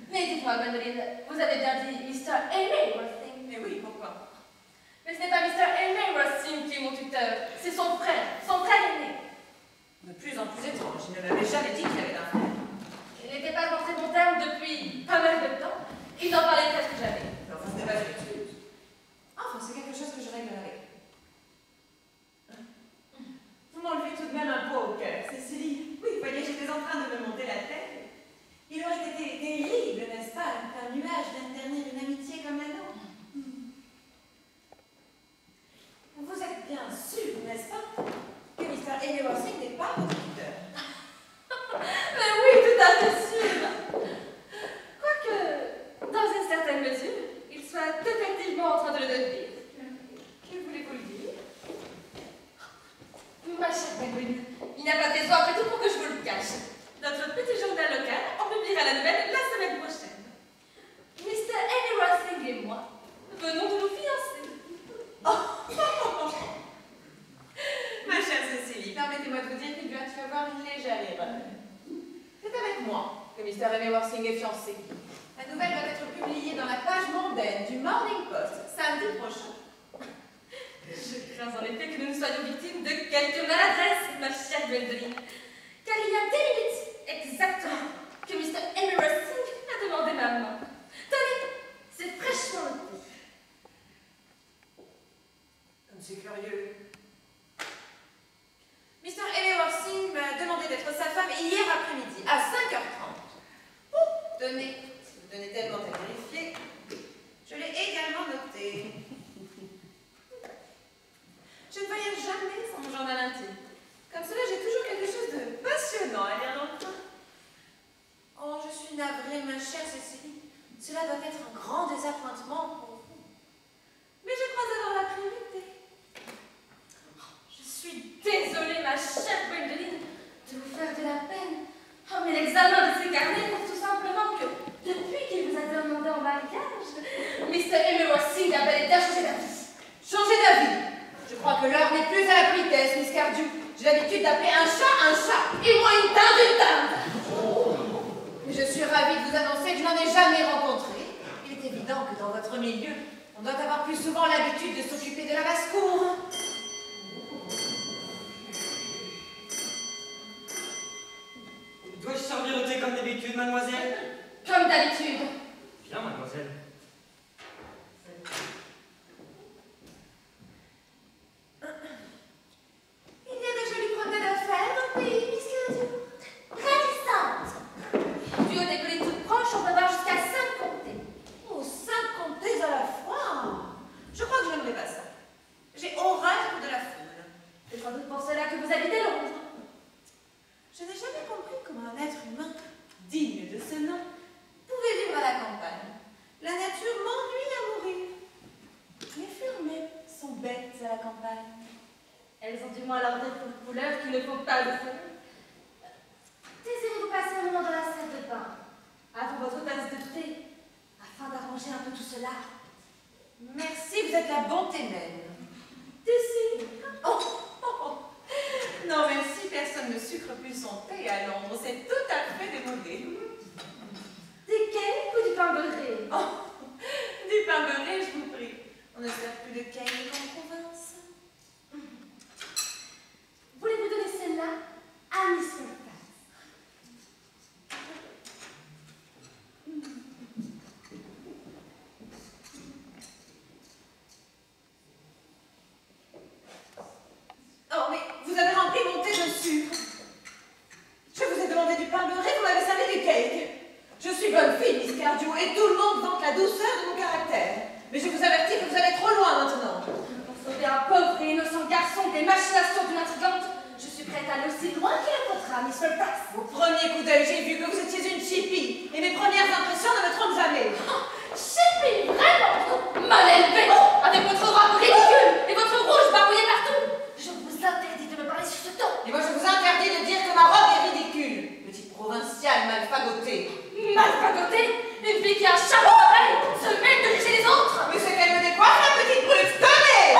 Mais dites-moi, Gwendoline, vous avez bien dit Mr. Henry Worthing. Mais oui, pourquoi? Mais ce n'est pas Mr. Henry Worthing qui est mon tuteur, c'est son frère aîné. De plus en plus étrange, il ne m'avait jamais dit qu'il avait un frère. Il n'était pas en très bon terme depuis pas mal de temps. Il n'en parlait presque jamais. Enfin, ce n'est pas une excuse. Enfin, c'est quelque chose que je réglerai avec lui. Vous m'enlevez tout de même un poids au cœur, Cécilie. Oui, voyez, j'étais en train de me monter la tête. Il aurait été terrible, n'est-ce pas, un nuage d'internir une amitié comme la nôtre. Vous êtes bien sûr, n'est-ce pas, que Mr. Henry Worthing n'est pas votre tuteur? Mais oui, tout à fait sûr. Quoique, dans une certaine mesure, il soit effectivement en train de le devenir. Que voulez-vous lui dire? Ma chère Gwendoline, il n'y a pas de raison après tout pour que je vous le cache. Notre petit journal local en publiera la nouvelle la semaine prochaine. Mr. Henry Worthing et moi venons de nous fiancer. Ma chère Cécilie, permettez-moi de vous dire qu'il doit y avoir une légère erreur. C'est avec moi que Mr. Henry Worthing est fiancé. La nouvelle va être publiée dans la page mondaine du Morning Post samedi prochain. Je crains en effet que nous soyons victimes de quelques maladresses, ma chère Gwendoline. Car il y a 10 minutes exactement que Mr. Henry Worthing a demandé ma main. Tenez, c'est fraîchement noté. Comme c'est curieux. Mr. Henry Worthing m'a demandé d'être sa femme hier après-midi, à 5h30. Tenez, si vous tenez tellement à vérifier, je l'ai également noté. Je ne voyage jamais sans mon journal intime. Comme cela, j'ai toujours quelque chose de passionnant à lire dans le coin. Oh, je suis navrée, ma chère Cécilie. Cela doit être un grand désappointement pour vous. Mais je crois avoir la priorité. Je suis désolée, ma chère Gwendoline, de vous faire de la peine. Oh, mais l'examen de ces carnets prouve tout simplement que, depuis qu'il vous a demandé en mariage, J'ai l'habitude d'appeler un chat, et moi une dinde. Mais je suis ravie de vous annoncer que je n'en ai jamais rencontré. Il est évident que dans votre milieu, on doit avoir plus souvent l'habitude de s'occuper de la basse-cour. Dois-je servir au thé comme d'habitude, mademoiselle? Comme d'habitude. Bien, mademoiselle. Il y a de jolies promenades à faire dans le pays, Miss Cardew. Ravissante. Du haut des collines toutes proches, on peut voir jusqu'à 5 comtés. Oh, 5 comtés à la fois. Je crois que je n'aimerais pas ça. J'ai horreur de la foule. C'est sans doute pour cela que vous habitez Londres. Je n'ai jamais compris comment un être humain digne de ce nom pouvait vivre à la campagne. La nature m'ennuie à mourir. Les fleurs même sont bêtes à la campagne. Elles ont du moins leur défaut de couleur qui ne font pas de soleil. Désirez-vous passer un moment dans la salle de bain, avant votre tasse de thé, afin d'arranger un peu tout cela? Merci, vous êtes la bonté même. D'ici. Oh, oh, oh. Non, merci, personne ne sucre plus son thé à Londres. C'est tout à fait démodé. Des cakes ou du pain beurré? Oh, du pain beurré, je vous prie. On ne sert plus de cake en province. Voulez-vous donner celle-là à Miss Fairfax? Oh, mais vous avez rempli mon thé de sucre. Je vous ai demandé du pain beurré, vous m'avez servi du cake. Je suis bonne fille, Miss Cardew, et tout le monde vante la douceur de mon caractère. Mais je vous avertis que vous allez trop loin maintenant. Pour sauver un pauvre et innocent garçon des machinations d'une intrigante, je suis prête à aller aussi loin qu'il le faudra, Miss Fairfax. Au premier coup d'œil, j'ai vu que vous étiez une chippie, et mes premières impressions ne me trompent jamais. Chippie, vraiment mal élevé, avec votre robe ridicule et votre rouge barbouillé partout. Je vous interdis de me parler sur ce ton. Et moi, je vous interdis de dire que ma robe est ridicule. Petite provinciale mal fagotée. Mal fagoté, une fille qui a un chapeau pareil se met de lécher les autres. Mais c'est qu'elle me décoiffe, la petite brute. Tenez!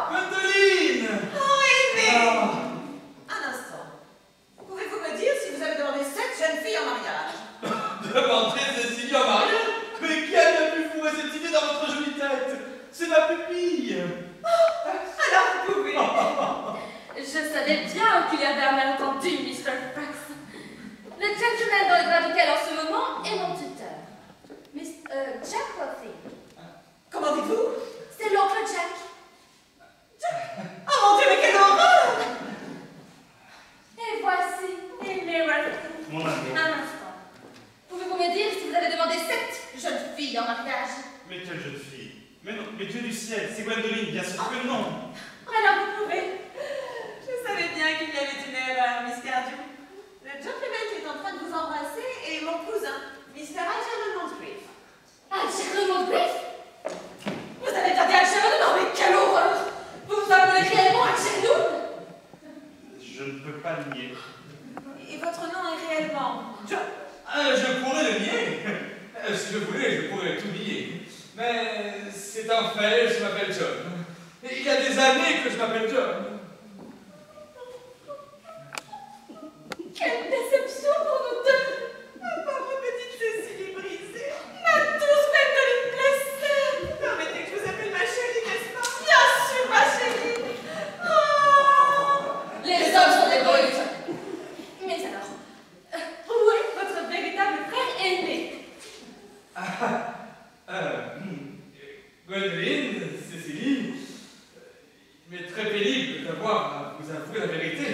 Gwendoline! Oh, Aimé! Un instant. Pouvez-vous me dire si vous avez demandé cette jeune fille en mariage? Demander Cécilie en mariage? Mais qui a bien pu fourrer cette idée dans votre jolie tête? C'est ma pupille! Alors vous pouvez. Je savais bien qu'il y avait un malentendu, Miss Fairfax. Le gentleman dans le bras duquel en ce moment est mon tuteur. Miss Jack Worthy. Comment dites-vous? C'est l'oncle Jack. Oh mon Dieu, mais quelle horreur! Et voici Aimé Worthy. Mon amour. Un instant. Pouvez-vous me dire si vous avez demandé cette jeune fille en mariage? Mais quelle jeune fille? Mais non, mais Dieu du ciel, c'est Gwendoline, bien sûr que non. Alors vous pouvez. Je savais bien qu'il y avait une erreur, Miss Cardew. Le gentleman qui est en train de vous embrasser est mon cousin, Mr. Algernon Moncrief. Algernon Moncrief? Vous avez bien dit Algernon? Non mais quelle horreur! Vous vous appelez réellement Algernon? Je ne peux pas le nier. Et votre nom est réellement John? Je pourrais le nier. Si je voulais, je pourrais tout nier. Mais c'est un fait, je m'appelle John. Et il y a des années que je m'appelle John. Quelle déception pour nous deux! Ma pauvre petite Cécilie brisée. Ma douce Gwendoline blessée. Permettez que je vous appelle ma chérie, n'est-ce pas? Bien sûr, ma chérie. Oh. Les hommes sont des brutes! Mais alors, où est votre véritable frère aîné? Gwendoline, Cécilie, il m'est très pénible d'avoir à vous avouer la vérité.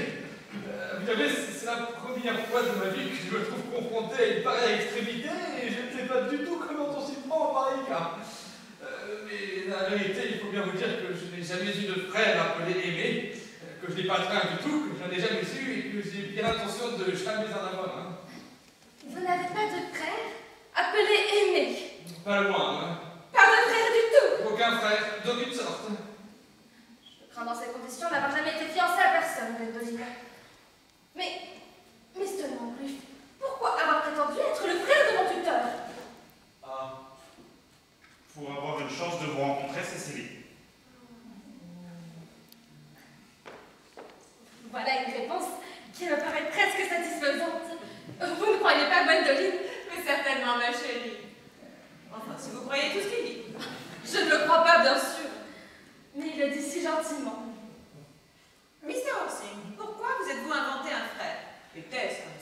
Vous savez, c'est la première fois de ma vie que je me trouve confronté à une pareille extrémité et je ne sais pas du tout comment on s'y prend en pareil cas. Mais la vérité, il faut bien vous dire que je n'ai jamais eu de frère appelé Aimé, que je n'ai pas de frère du tout, que je n'en ai jamais eu et que j'ai bien l'intention de jamais en avoir un. Vous n'avez pas de frère appelé Aimé? Pas loin, hein. Pas de frère du tout? Aucun frère, d'aucune sorte. Je crains dans ces conditions d'avoir jamais été fiancée à personne, Gwendoline. Mais, Mr. Moncrief, pourquoi avoir prétendu être le frère de mon tuteur? Ah. Pour avoir une chance de vous rencontrer, Cécilie.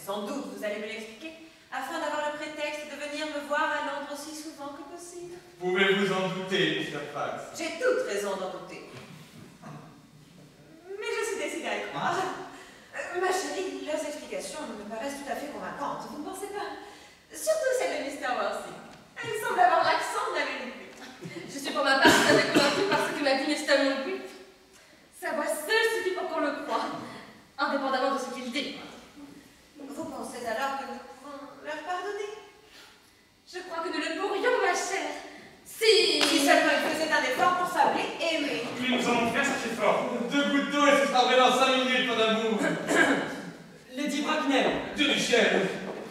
sans doute vous allez me l'expliquer, afin d'avoir le prétexte de venir me voir à Londres aussi souvent que possible. Pouvez-vous en douter, Mr. Fax? J'ai toute raison d'en douter. Mais je suis décidée à y croire. Ma chérie, leurs explications me paraissent tout à fait convaincantes, vous ne pensez pas? Surtout celle de Mr. Worthing. Elle semble avoir l'accent de la vérité. Je suis pour ma part tout à fait convaincue par ce que m'a dit Mr. Longcliffe. Sa voix seule suffit pour qu'on le croie, indépendamment de ce qu'il dit. Vous pensez alors que nous pouvons leur pardonner? Je crois que nous le pourrions, ma chère. Si seulement il faisait un effort pour s'appeler aimer. Oui, nous allons faire cet effort. 2 gouttes d'eau et ce sera vrai dans 5 minutes, mon amour. Lady Bracknell. Dieu du ciel.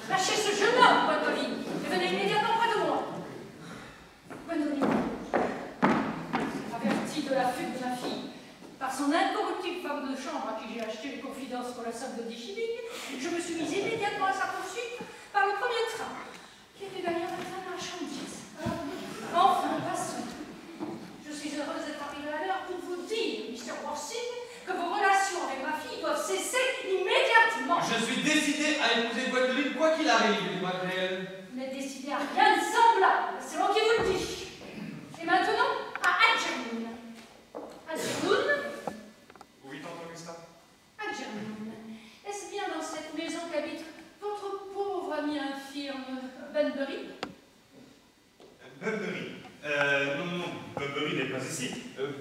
Lâchez ce jeune homme, Gwendoline, et venez immédiatement près de moi. Gwendoline, avertie de la fuite de ma fille, par son incorruptible femme de chambre à qui j'ai acheté les confidences pour la somme de 10 shillings, je me suis mise immédiatement à sa poursuite par le premier train, qui était d'ailleurs un train de marchandises. Enfin, passons. Je suis heureuse d'être arrivée à l'heure pour vous dire, Mr. Worthing, que vos relations avec ma fille doivent cesser immédiatement. Je suis décidé à épouser Gwendoline quoi qu'il arrive, Lady Bracknell. Vous n'êtes décidé à rien de semblable, c'est moi qui vous le dis. Et maintenant, à Algernon. Algernon? Oui, tante Augusta. Algernon. Est-ce bien dans cette maison qu'habite votre pauvre ami infirme Bunbury? Bunbury. Non, Bunbury n'est pas ici.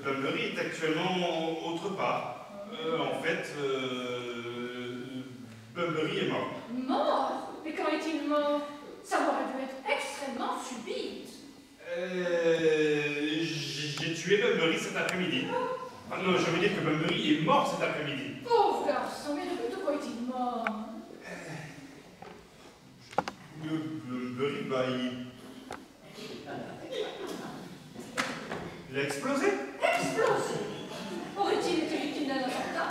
Bunbury est actuellement autre part. En fait, Bunbury est mort. Mort? Mais quand est-il mort? Ça aurait dû être extrêmement subite. J'ai tué Bunbury cet après-midi. Enfin, non, je veux dire que Bunbury est mort cet après-midi. Pauvre garçon, mais de quoi est-il mort? Bunbury, bah, il a explosé. Explosé? Aurait-il été victime d'un attentat?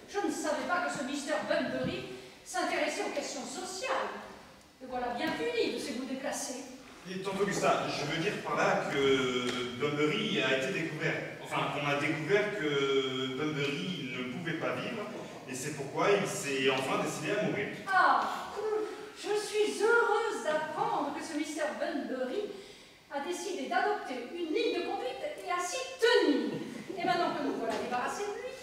Je ne savais pas que ce Mr. Bunbury s'intéressait aux questions sociales. Le voilà bien puni de ses goûts déplacés. Et tante Augusta, je veux dire par là que Bunbury a été découvert. Enfin, qu'on a découvert que Bunbury ne pouvait pas vivre, et c'est pourquoi il s'est enfin décidé à mourir. Ah, je suis heureuse d'apprendre que ce Mr. Bunbury a décidé d'adopter une ligne de conduite et à s'y tenir. Et maintenant que nous voilà débarrassés de lui,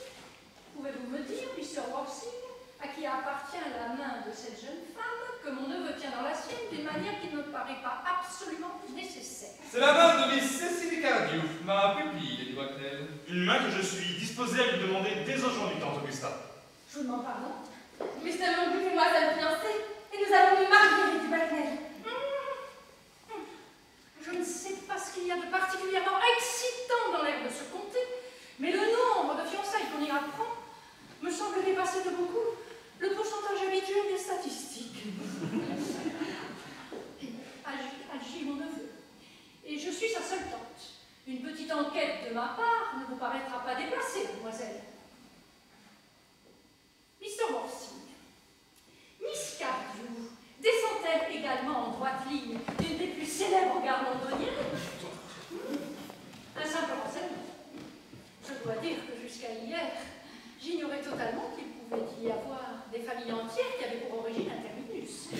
pouvez-vous me dire, Mr. Worthing, à qui appartient la main de cette jeune femme que mon neveu tient dans la sienne d'une manière qui ne me paraît pas absolument nécessaire? C'est la main de Miss Cecily Cardew, ma pupille, Lady Bracknell. Une main que je suis disposé à lui demander dès aujourd'hui, tante Augusta. Je vous demande pardon. Mr. Longcliffe et moi sommes fiancés, et nous allons nous marier, Lady Bracknell. Je ne sais pas ce qu'il y a de particulièrement excitant dans l'air de ce comté, mais le nombre de fiançailles qu'on y apprend me semble dépasser de beaucoup le pourcentage habituel des statistiques. Agis, mon neveu, et je suis sa seule tante. Une petite enquête de ma part ne vous paraîtra pas déplacée, mademoiselle. Mr. Worthing, Miss Cardew descend-elle également en droite ligne d'une des plus célèbres gares londoniennes? Un simple renseignement. Je dois dire que jusqu'à hier, j'ignorais totalement qu'il pouvait y avoir des familles entières qui avaient pour origine un terminus.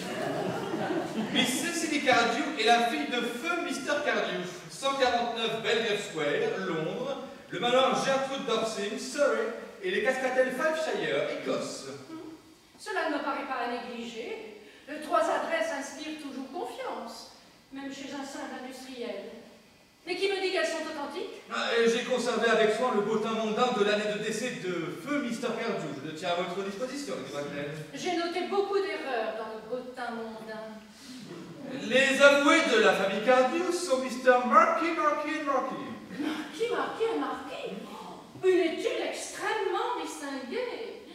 Miss Cecily Cardew est la fille de feu Mr. Cardew, 149 Belgrave Square, Londres, le manoir Gertrude Dorset, Surrey, et les Cascatelles Fifeshire, Écosse. Cela ne me paraît pas à négliger. Les 3 adresses inspirent toujours confiance, même chez un simple industriel. Mais qui me dit qu'elles sont authentiques? J'ai conservé avec soin le bottin mondain de l'année de décès de feu Mr. Cardew. Je le tiens à votre disposition, Lady Bracknell. J'ai noté beaucoup d'erreurs dans le bottin mondain. Les avoués de la famille Cardew sont Mr. Marquis. Marquis. Une étude extrêmement distinguée.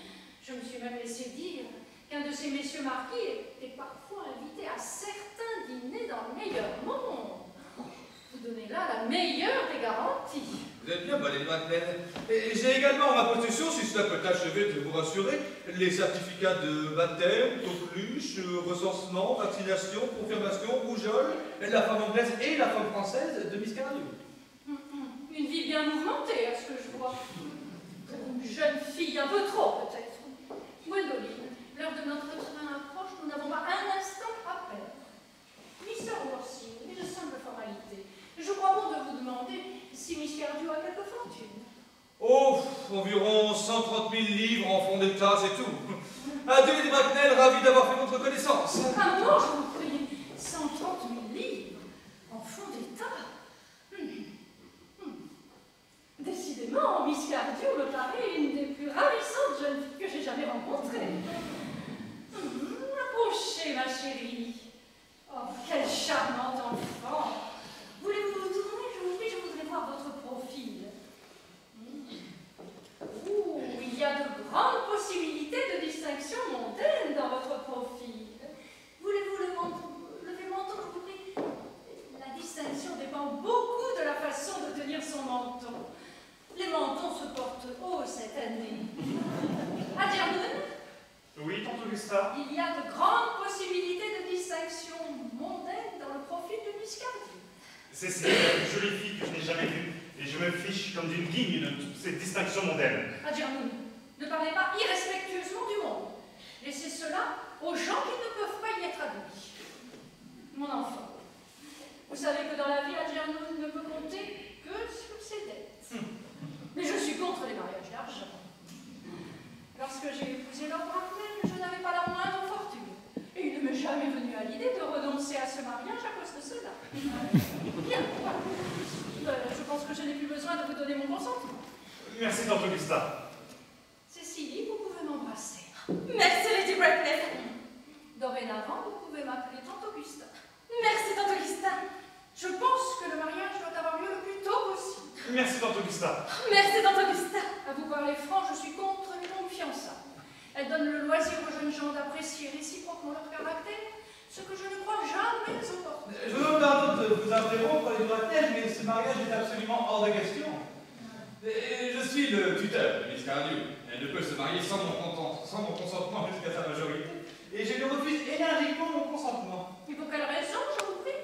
Je me suis même laissé dire qu'un de ces messieurs marquis était parfois invité à certains dîners dans le meilleur monde. Vous donnez là la meilleure des garanties. Vous êtes bien, Lady Bracknell. Et j'ai également en ma possession, si cela peut achever de vous rassurer, les certificats de baptême, coqueluche, recensement, vaccination, confirmation, rougeole, la femme anglaise et la femme française de Miss Cardew. Une vie bien mouvementée, à ce que je vois. Pour une jeune fille, un peu trop, peut-être. Gwendoline, l'heure de notre train approche. votre connaissance. Un moment, je vous prie, 130 000 livres en fonds d'État. Décidément, Miss Cardew me paraît une des plus ravissantes jeunes filles que j'ai jamais rencontrées. Approchez, ma chérie. Oh, quel charmant enfant. Voulez-vous vous tourner? Je vous prie, je voudrais voir votre profil. Ouh, il y a de grandes possibilités de distinction mondaine dans votre profil. Voulez-vous le menton, je vous prie? La distinction dépend beaucoup de la façon de tenir son menton. Les mentons se portent haut cette année. À Germaine? Oui, tante Augusta? Il y a de grandes possibilités de distinction mondaine dans le profil de Miss Cardew. Cécile est une jolie fille que je n'ai jamais vue, et je me fiche comme d'une guigne de toutes ces distinctions mondaines. À Germaine, ne parlez pas irrespectueusement du monde. Laissez cela aux gens qui ne peuvent pas y être admis. Mon enfant, vous savez que dans la vie, Algernon ne peut compter que sur ses dettes. Mais je suis contre les mariages d'argent. Lorsque j'ai épousé Lord Bracknell, je n'avais pas la moindre fortune. Et il ne m'est jamais venu à l'idée de renoncer à ce mariage à cause de cela. Bien, voilà. Je pense que je n'ai plus besoin de vous donner mon consentement. Merci, tante Augusta. Cécilie, vous pouvez m'embrasser. Merci, Lady Bracknell. Dorénavant, vous pouvez m'appeler tante Augusta. Merci, tante Augusta. Je pense que le mariage doit avoir lieu le plus tôt possible. Merci, tante Augusta. Merci, tante Augusta. À vous parler franc, je suis contre les longues fiançailles. Elles donnent le loisir aux jeunes gens d'apprécier réciproquement leur caractère, ce que je ne crois jamais opportun. Je me pardonne de vous interrompre, les Bracknell, mais ce mariage est absolument hors de question. Je suis le tuteur de Miss Cardew. Elle ne peut se marier sans mon consentement jusqu'à sa majorité. Et je lui refuse énergiquement mon consentement. Et pour quelle raison, je vous prie?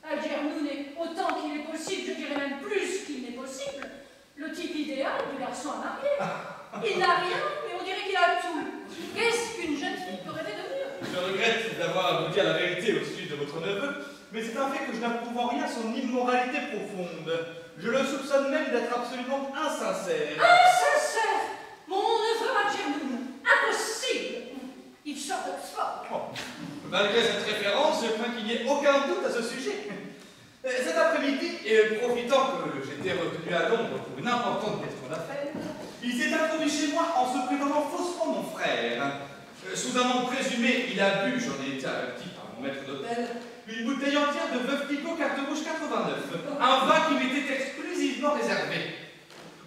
Algernon est, autant qu'il est possible, je dirais même plus qu'il n'est possible, le type idéal du garçon à marier. Il n'a rien, mais on dirait qu'il a tout. Qu'est-ce qu'une jeune fille peut rêver de mieux? Je regrette d'avoir à vous dire la vérité au sujet de votre neveu, mais c'est un fait que je n'approuve en rien son immoralité profonde. Je le soupçonne même d'être absolument insincère. Insincère! Mon neveu Algernon, impossible! Il sort d'Oxford. Oh. Malgré cette référence, je crains qu'il n'y ait aucun doute à ce sujet. Cet après-midi, profitant que j'étais retenu à Londres pour une importante question d'affaires, il s'est introduit chez moi en se prétendant faussement mon frère. Sous un nom présumé, il a bu, j'en ai été averti par mon maître d'hôtel, une bouteille entière de Veuve Clicquot carte rouge 89, un vin qui m'était exclusivement réservé.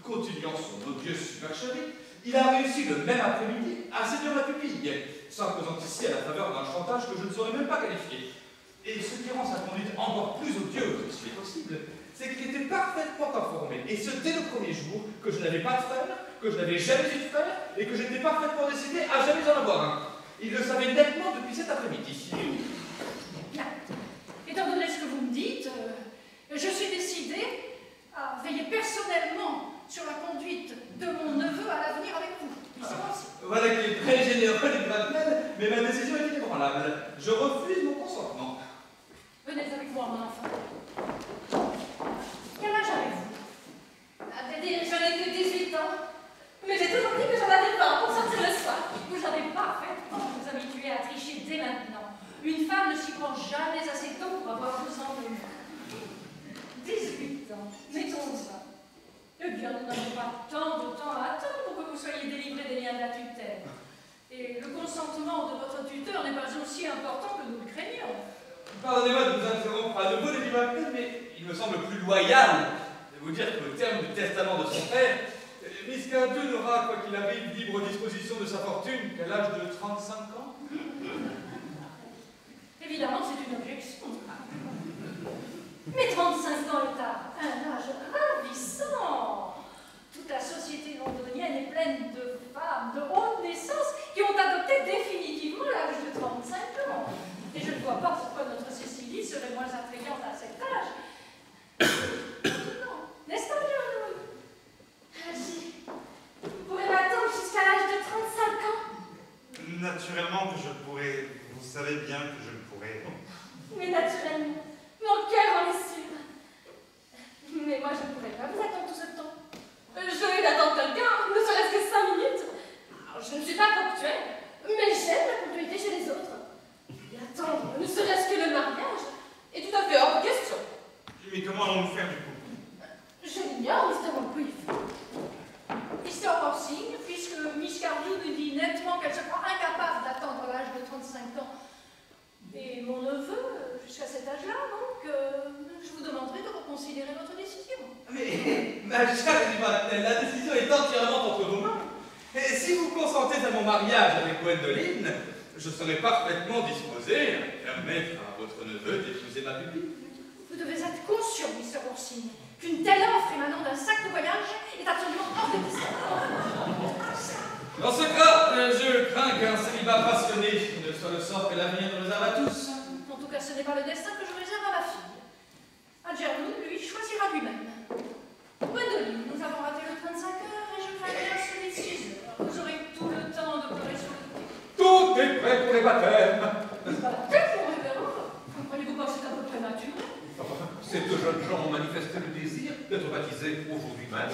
Continuant son odieuse supercherie, il a réussi le même après-midi à séduire ma pupille, s'imposant ici à la faveur d'un chantage que je ne saurais même pas qualifier. Et ce qui rend sa conduite encore plus odieuse, si c'est possible, c'est qu'il était parfaitement informé, et ce dès le premier jour, que je n'avais pas de frère, que je n'avais jamais eu de frère, et que j'étais parfaitement décidé à jamais en avoir un. Il le savait nettement depuis cet après-midi. Bien. Étant donné ce que vous me dites, je suis décidée à veiller personnellement sur la conduite de mon neveu à l'avenir avec vous. Voilà qui est très généreux, les Bracknell, mais ma décision est inébranlable. Je refuse mon consentement. Venez avec moi, mon enfant. Quel âge avez-vous? Je n'ai que 18 ans. Mais j'ai toujours dit que j'en avais 20 pour sortir le soir. Vous avez parfaitement vous habituer à tricher dès maintenant. Une femme ne s'y prend jamais assez tôt pour avoir 12 ans de vie. 18 ans, mettons ça. Eh bien, nous n'avons pas tant de temps à attendre pour que vous soyez délivrés des liens de la tutelle. Et le consentement de votre tuteur n'est pas aussi important que nous le craignions. Pardonnez-moi de vous interrompre à nouveau, Lady Bracknell, mais il me semble plus loyal de vous dire qu'au terme du testament de son père, Miss Cardew n'aura, quoi qu'il arrive, libre disposition de sa fortune qu'à l'âge de 35 ans. Évidemment, c'est une objection. Mais 35 ans est un âge Ravissant! Toute la société londonienne est pleine de femmes de haute naissance qui ont adopté définitivement l'âge de 35 ans. Et je ne vois pas pourquoi notre Cécilie serait moins attrayante à cet âge. Non, n'est-ce pas, John? Vous pourrez m'attendre jusqu'à l'âge de 35 ans. Naturellement que je pourrais. Vous savez bien que je le pourrais. Mais naturellement, mon cœur en est sûr. Mais moi, je ne pourrais pas vous attendre tout ce temps. J'aurais d'attendre quelqu'un, ne serait-ce que 5 minutes. Alors, je ne suis pas ponctuelle, mais j'aime la ponctualité chez les autres. Ma chère Lady Bracknell, la décision est entièrement entre vos mains. Et si vous consentez à mon mariage avec Gwendoline, je serai parfaitement disposé à permettre à votre neveu d'épouser ma pupille. Vous devez être conscient, Mr. Orsine, qu'une telle offre émanant d'un sac de voyage est absolument hors de question. Dans ce cas, je crains qu'un célibat passionné ne soit le sort que l'avenir nous réserve à tous. En tout cas, ce n'est pas le destin que je réserve à ma fille. Adjernou, lui, choisira lui-même. Gwendoline, nous avons raté le train de 5 heures et je crains bien celui de 6 heures. Vous aurez tout le temps de pleurer sur le thé. Tout est prêt pour les baptêmes. Baptême, mon révérend? Ne croyez-vous pas que c'est un peu prématuré? Ces deux jeunes gens ont manifesté le désir d'être baptisés aujourd'hui même.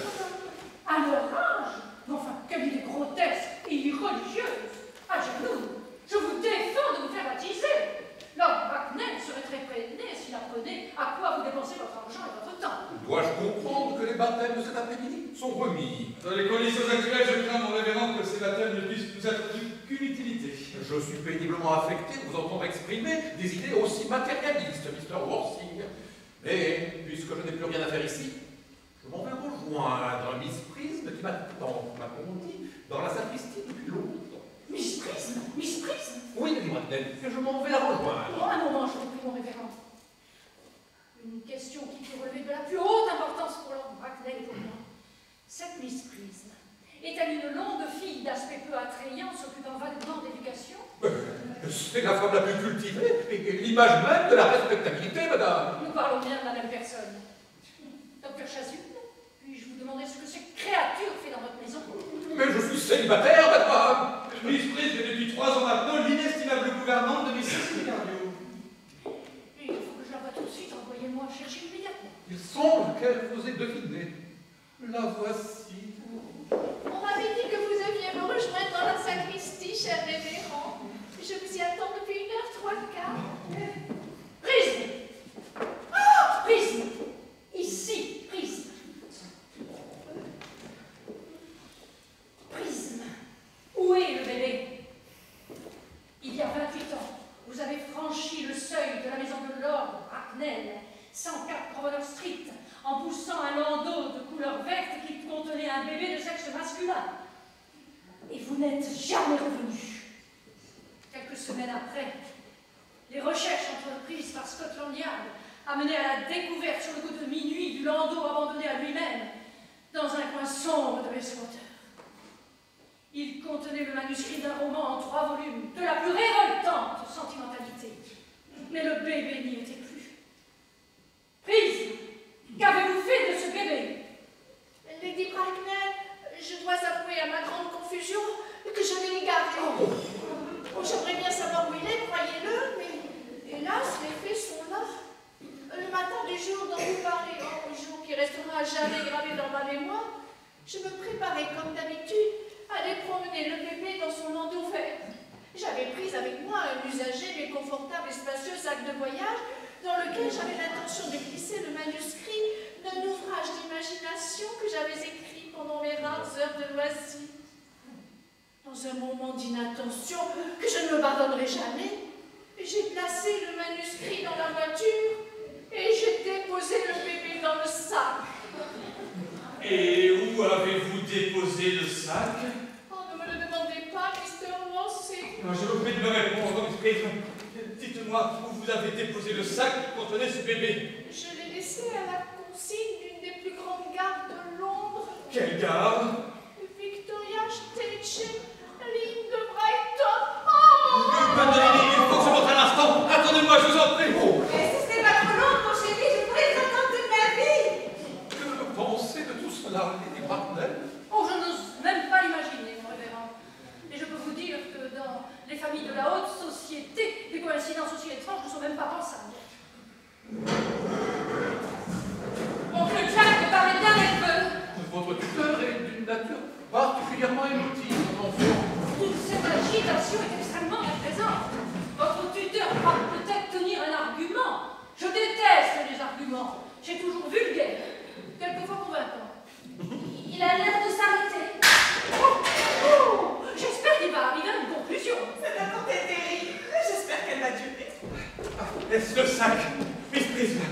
À leur âge? Mais enfin, quelle idée grotesque et irreligieuse! Adjernou, je vous défends de vous faire baptiser! Lord Bracknell serait très prêné s'il apprenait à quoi vous dépensez votre argent et votre temps. Dois-je comprendre que les baptêmes de cet après-midi sont remis? Dans les conditions actuelles, je crains, mon révérend, que ces baptêmes ne puissent nous être qu'une utilité. Je suis péniblement affecté de vous entendre exprimer des idées aussi matérialistes, Mr. Worsing. Mais, puisque je n'ai plus rien à faire ici, je m'en vais rejoindre Miss Prisme qui m'attend, m'a-t-on dit, dans la sacristie depuis longtemps. Miss Prisme? Miss Prisme? Oui, Lady Bracknell, je m'en vais la rejoindre. Oh, un moment, je vous prie, mon révérend. Une question qui peut relever de la plus haute importance pour Lord Bracknell et pour moi. Cette Miss Prisme est-elle une longue fille d'aspect peu attrayant s'occupant vaguement d'éducation? C'est la femme la plus cultivée et l'image même de la respectabilité, madame. Nous parlons bien de la même personne. Docteur Chasuble, puis-je vous demander ce que cette créature fait dans votre maison? Mais je suis célibataire, madame. Miss Prisme est depuis 3 ans maintenant l'inestimable gouvernante de Miss Cecily Cardew. Il faut que je la voie tout de suite, envoyez-moi chercher immédiatement. Il semble qu'elle vous ait deviné. La voici. On m'avait dit que vous alliez me rejoindre dans la sacristie, cher révérend. Je vous y attends depuis 1h03. Prisme! Ah! Prisme! Ici, Prisme! Prisme! Où est le bébé? Il y a 28 ans, vous avez franchi le seuil de la maison de Lord Bracknell, 104 Grosvenor Street, en poussant un landau de couleur verte qui contenait un bébé de sexe masculin. Et vous n'êtes jamais revenu. Quelques semaines après, les recherches entreprises par Scotland Yard amenaient à la découverte sur le coup de minuit du landau abandonné à lui-même dans un coin sombre de Westwater. Il contenait le manuscrit d'un roman en 3 volumes de la plus révoltante sentimentalité. Mais le bébé n'y était plus. Prisme, qu'avez-vous fait de ce bébé? Lady Bracknell, je dois avouer à ma grande confusion que je l'ai gardé. Oh, j'aimerais bien savoir où il est, croyez-le, mais hélas, les faits sont là. Le matin du jour dont vous parlez, un jour qui restera à jamais gravé dans ma mémoire, je me préparais comme d'habitude à aller promener le bébé dans son landau vert. J'avais pris avec moi un usagé mais confortable et spacieux sac de voyage dans lequel j'avais l'intention de glisser le manuscrit d'un ouvrage d'imagination que j'avais écrit pendant mes rares heures de loisirs. Dans un moment d'inattention que je ne me pardonnerai jamais, j'ai placé le manuscrit dans la voiture et j'ai déposé le bébé dans le sac. Et où avez-vous déposé le sac? Oh, ne me le demandez pas, Mr. Worsing. Je vous prie de me répondre, Miss Prisme. Dites-moi où vous avez déposé le sac qui contenait ce bébé. Je l'ai laissé à la consigne d'une des plus grandes gares de Londres. Quelle gare? Victoria Station, ligne de Brighton. Oh! Madeleine, il faut que je montre un instant. Attendez-moi, je vous en prie. Mais si c'était pas trop long, mon chéri, je pourrais les attendre toute ma vie. Que pensez de tout cela, Lady Bracknell? Oh, je n'ose même pas l'imaginer, mon révérend. Et je peux vous dire que dans les familles de la haute société, des coïncidences aussi étranges ne sont même pas pensables. Oncle Jack me paraît bien nerveux. Votre tuteur est d'une nature particulièrement émotive, mon enfant. Toute cette agitation est extrêmement présente. Votre tuteur croit peut-être tenir un argument. Je déteste les arguments. J'ai toujours vulgaire, quelquefois convaincant. Il a l'air de s'arrêter. Oh, j'espère qu'il va arriver à une conclusion. Cette attente est terrible. J'espère qu'elle va durer. Est-ce le sac, Miss Prisme?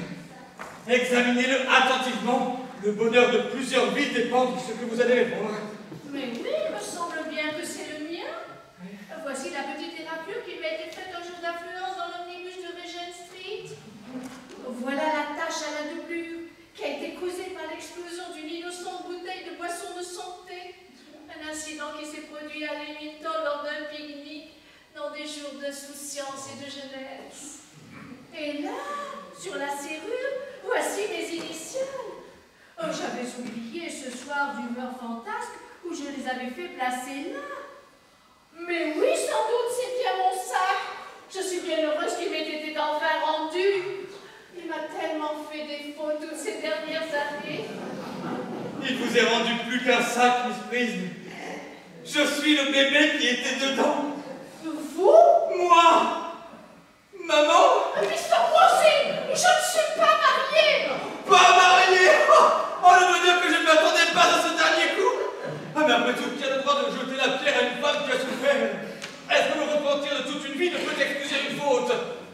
Examinez-le attentivement Le bonheur de plusieurs vies dépend de ce que vous allez répondre. Mais oui, il me semble bien que c'est le mien. Voici la petite éraflure qui m'a été faite un jour d'affluence dans l'omnibus de Regent Street. Voilà la tache à la doublure qui a été causée par l'explosion d'une innocente bouteille de boisson de santé. Un incident qui s'est produit à Leamington lors d'un pique-nique dans des jours d'insouciance et de jeunesse. Et là, sur la serrure, voici mes initiales. Oh, j'avais oublié ce soir d'humeur fantasque où je les avais fait placer là. Mais oui, sans doute, c'est bien mon sac. Je suis bien heureuse qu'il m'ait été enfin rendu. Il m'a tellement fait défaut toutes ces dernières années. Il vous est rendu plus qu'un sac, Miss Prism. Je suis le bébé qui était dedans. Vous? Moi? Maman? Mr. Bossy, je ne suis pas mariée. Pas marié! Oh, le bonheur que je ne m'attendais pas à ce dernier coup! Ah, mais après tout, qui a le droit de jeter la pierre à une femme qui a souffert? Est-ce que le repentir de toute une vie ne peut excuser une faute?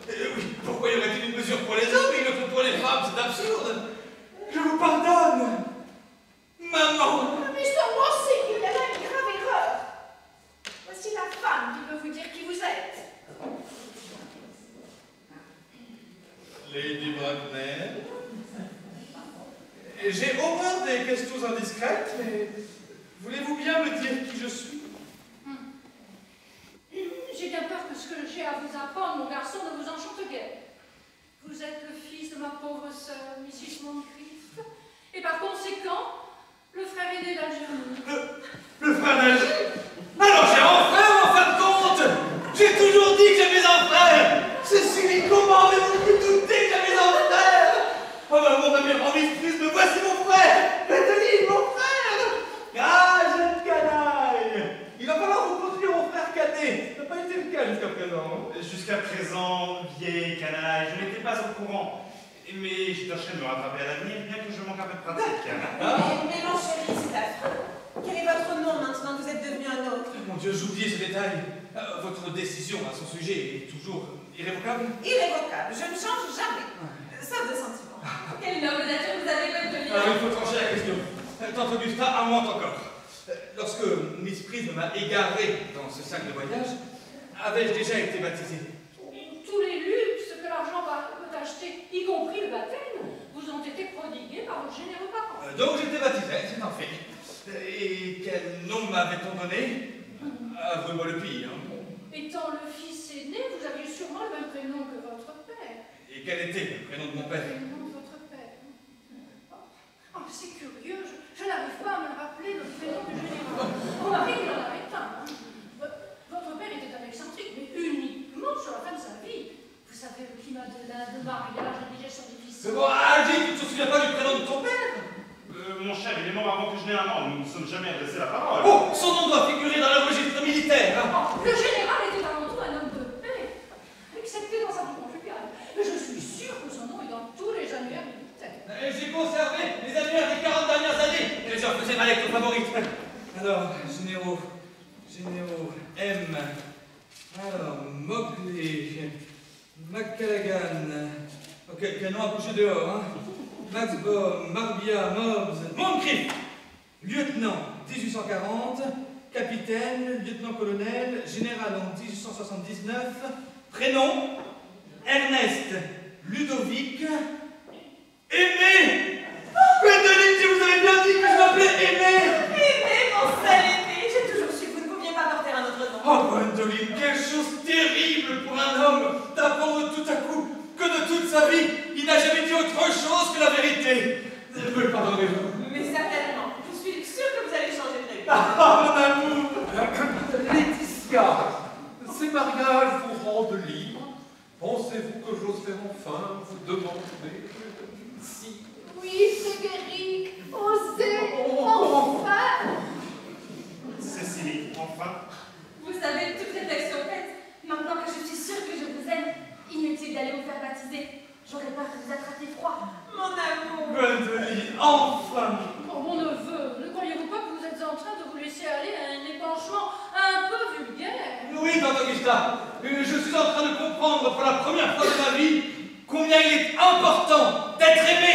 Oui, pourquoi y aurait-il une mesure pour les hommes et une autre pour les femmes? C'est absurde! Je vous pardonne! Maman! Mr. Bossy, il y a là une grave erreur. Voici la femme qui veut vous dire qui vous êtes. Lady Wagner. J'ai horreur des questions indiscrètes, mais voulez-vous bien me dire qui je suis? J'ai bien peur que ce que j'ai à vous apprendre, mon garçon, ne vous enchante guère. Vous êtes le fils de ma pauvre sœur, Mrs. Moncrief, et par conséquent, le frère aîné d'Algernon. Le frère d'Alger? Alors j'ai un frère, en fin de compte! J'ai toujours dit que j'avais un frère! Cécilie, comment avez-vous pu douter que j'avais un frère? Oh ben mon ami Miss Prism, voici mon frère! Nathalie, mon frère! Ah, jeune canaille! Il va falloir vous construire mon frère cadet. Ça n'a pas été le cas jusqu'à présent. Jusqu'à présent, vieille canaille, je n'étais pas au courant. Mais je tâcherai de me rattraper à l'avenir, bien que je manque un peu de pratique. Mais mon chéri, c'est affreux. Quel est votre nom maintenant que vous êtes devenu un autre? Mon Dieu, j'oubliais ce détail. Votre décision à son sujet est toujours irrévocable? Irrévocable, je ne change jamais. Sauf de sentiment. Quelle noble nature vous avez, Gwendolyn. Alors il faut trancher la question. Tante Augusta, à moi encore. Lorsque Miss Prism m'a égaré dans ce sac de voyage, avais-je déjà été baptisé? Tous les luxes que l'argent peut acheter, y compris le baptême, vous ont été prodigués par vos généreux parents. Donc j'étais baptisé, c'est un fait. Et quel nom m'avait-on donné? Avouez-moi le pire. Étant le fils aîné, vous aviez sûrement le même prénom que votre père. Et quel était le prénom de mon père? Le prénom de votre père. Oh, c'est curieux, je n'arrive pas à me rappeler le prénom du général. Remarquez qu'il en avait un. Votre père était un excentrique, mais uniquement sur la fin de sa vie. Vous savez, le climat de l'Inde, le mariage, les digestions difficiles. Bon, Agit, tu ne te souviens pas du prénom de ton père? Mon cher, il est mort avant que je n'aie un an. Nous ne nous sommes jamais adressé la parole. Oh, son nom doit figurer dans le registre militaire. Oh, le général était avant tout un homme de paix, excepté dans sa vie conjugale. Mais je suis sûre que son nom est dans tous les annuaires militaires. J'ai conservé les annuaires des 40 dernières années. Et j'en faisais ma lecture favorite. Alors, généraux, M. Alors, Mowgli, McCallaghan. Ok, quel nom a couché dehors, hein? Max Baum, Marbia, Mobbs, Moncrief, lieutenant 1840, capitaine, lieutenant-colonel, général en 1879, prénom Ernest Ludovic, Aimé. Gwendolyn, je vous avais bien dit que je m'appelais Aimé. Aimé, mon sale Aimé, j'ai toujours su que vous ne pouviez pas porter un autre nom. Oh, Gwendolyn, quelle chose terrible pour un homme d'apprendre tout à coup que de toute sa vie, il n'a jamais dit autre chose que la vérité. Me pardonnez-vous? Mais certainement, je suis sûre que vous allez changer de vie. Ah, mon amour! Laetitia, ces mariages vous rendent libre. Pensez-vous que j'oserais enfin vous demander si... Oui, Frédéric, osez, enfin! Cécilie, enfin. Vous savez, toute réflexion faite, maintenant que je suis sûre que je vous aime, inutile d'aller vous faire baptiser. J'aurais peur de vous attraper froid. Mon amour. Gwendolyn, enfin! Oh, mon neveu, ne croyez-vous pas que vous êtes en train de vous laisser aller à un épanchement un peu vulgaire? Oui, tante Augusta, je suis en train de comprendre pour la première fois de ma vie combien il est important d'être aimé.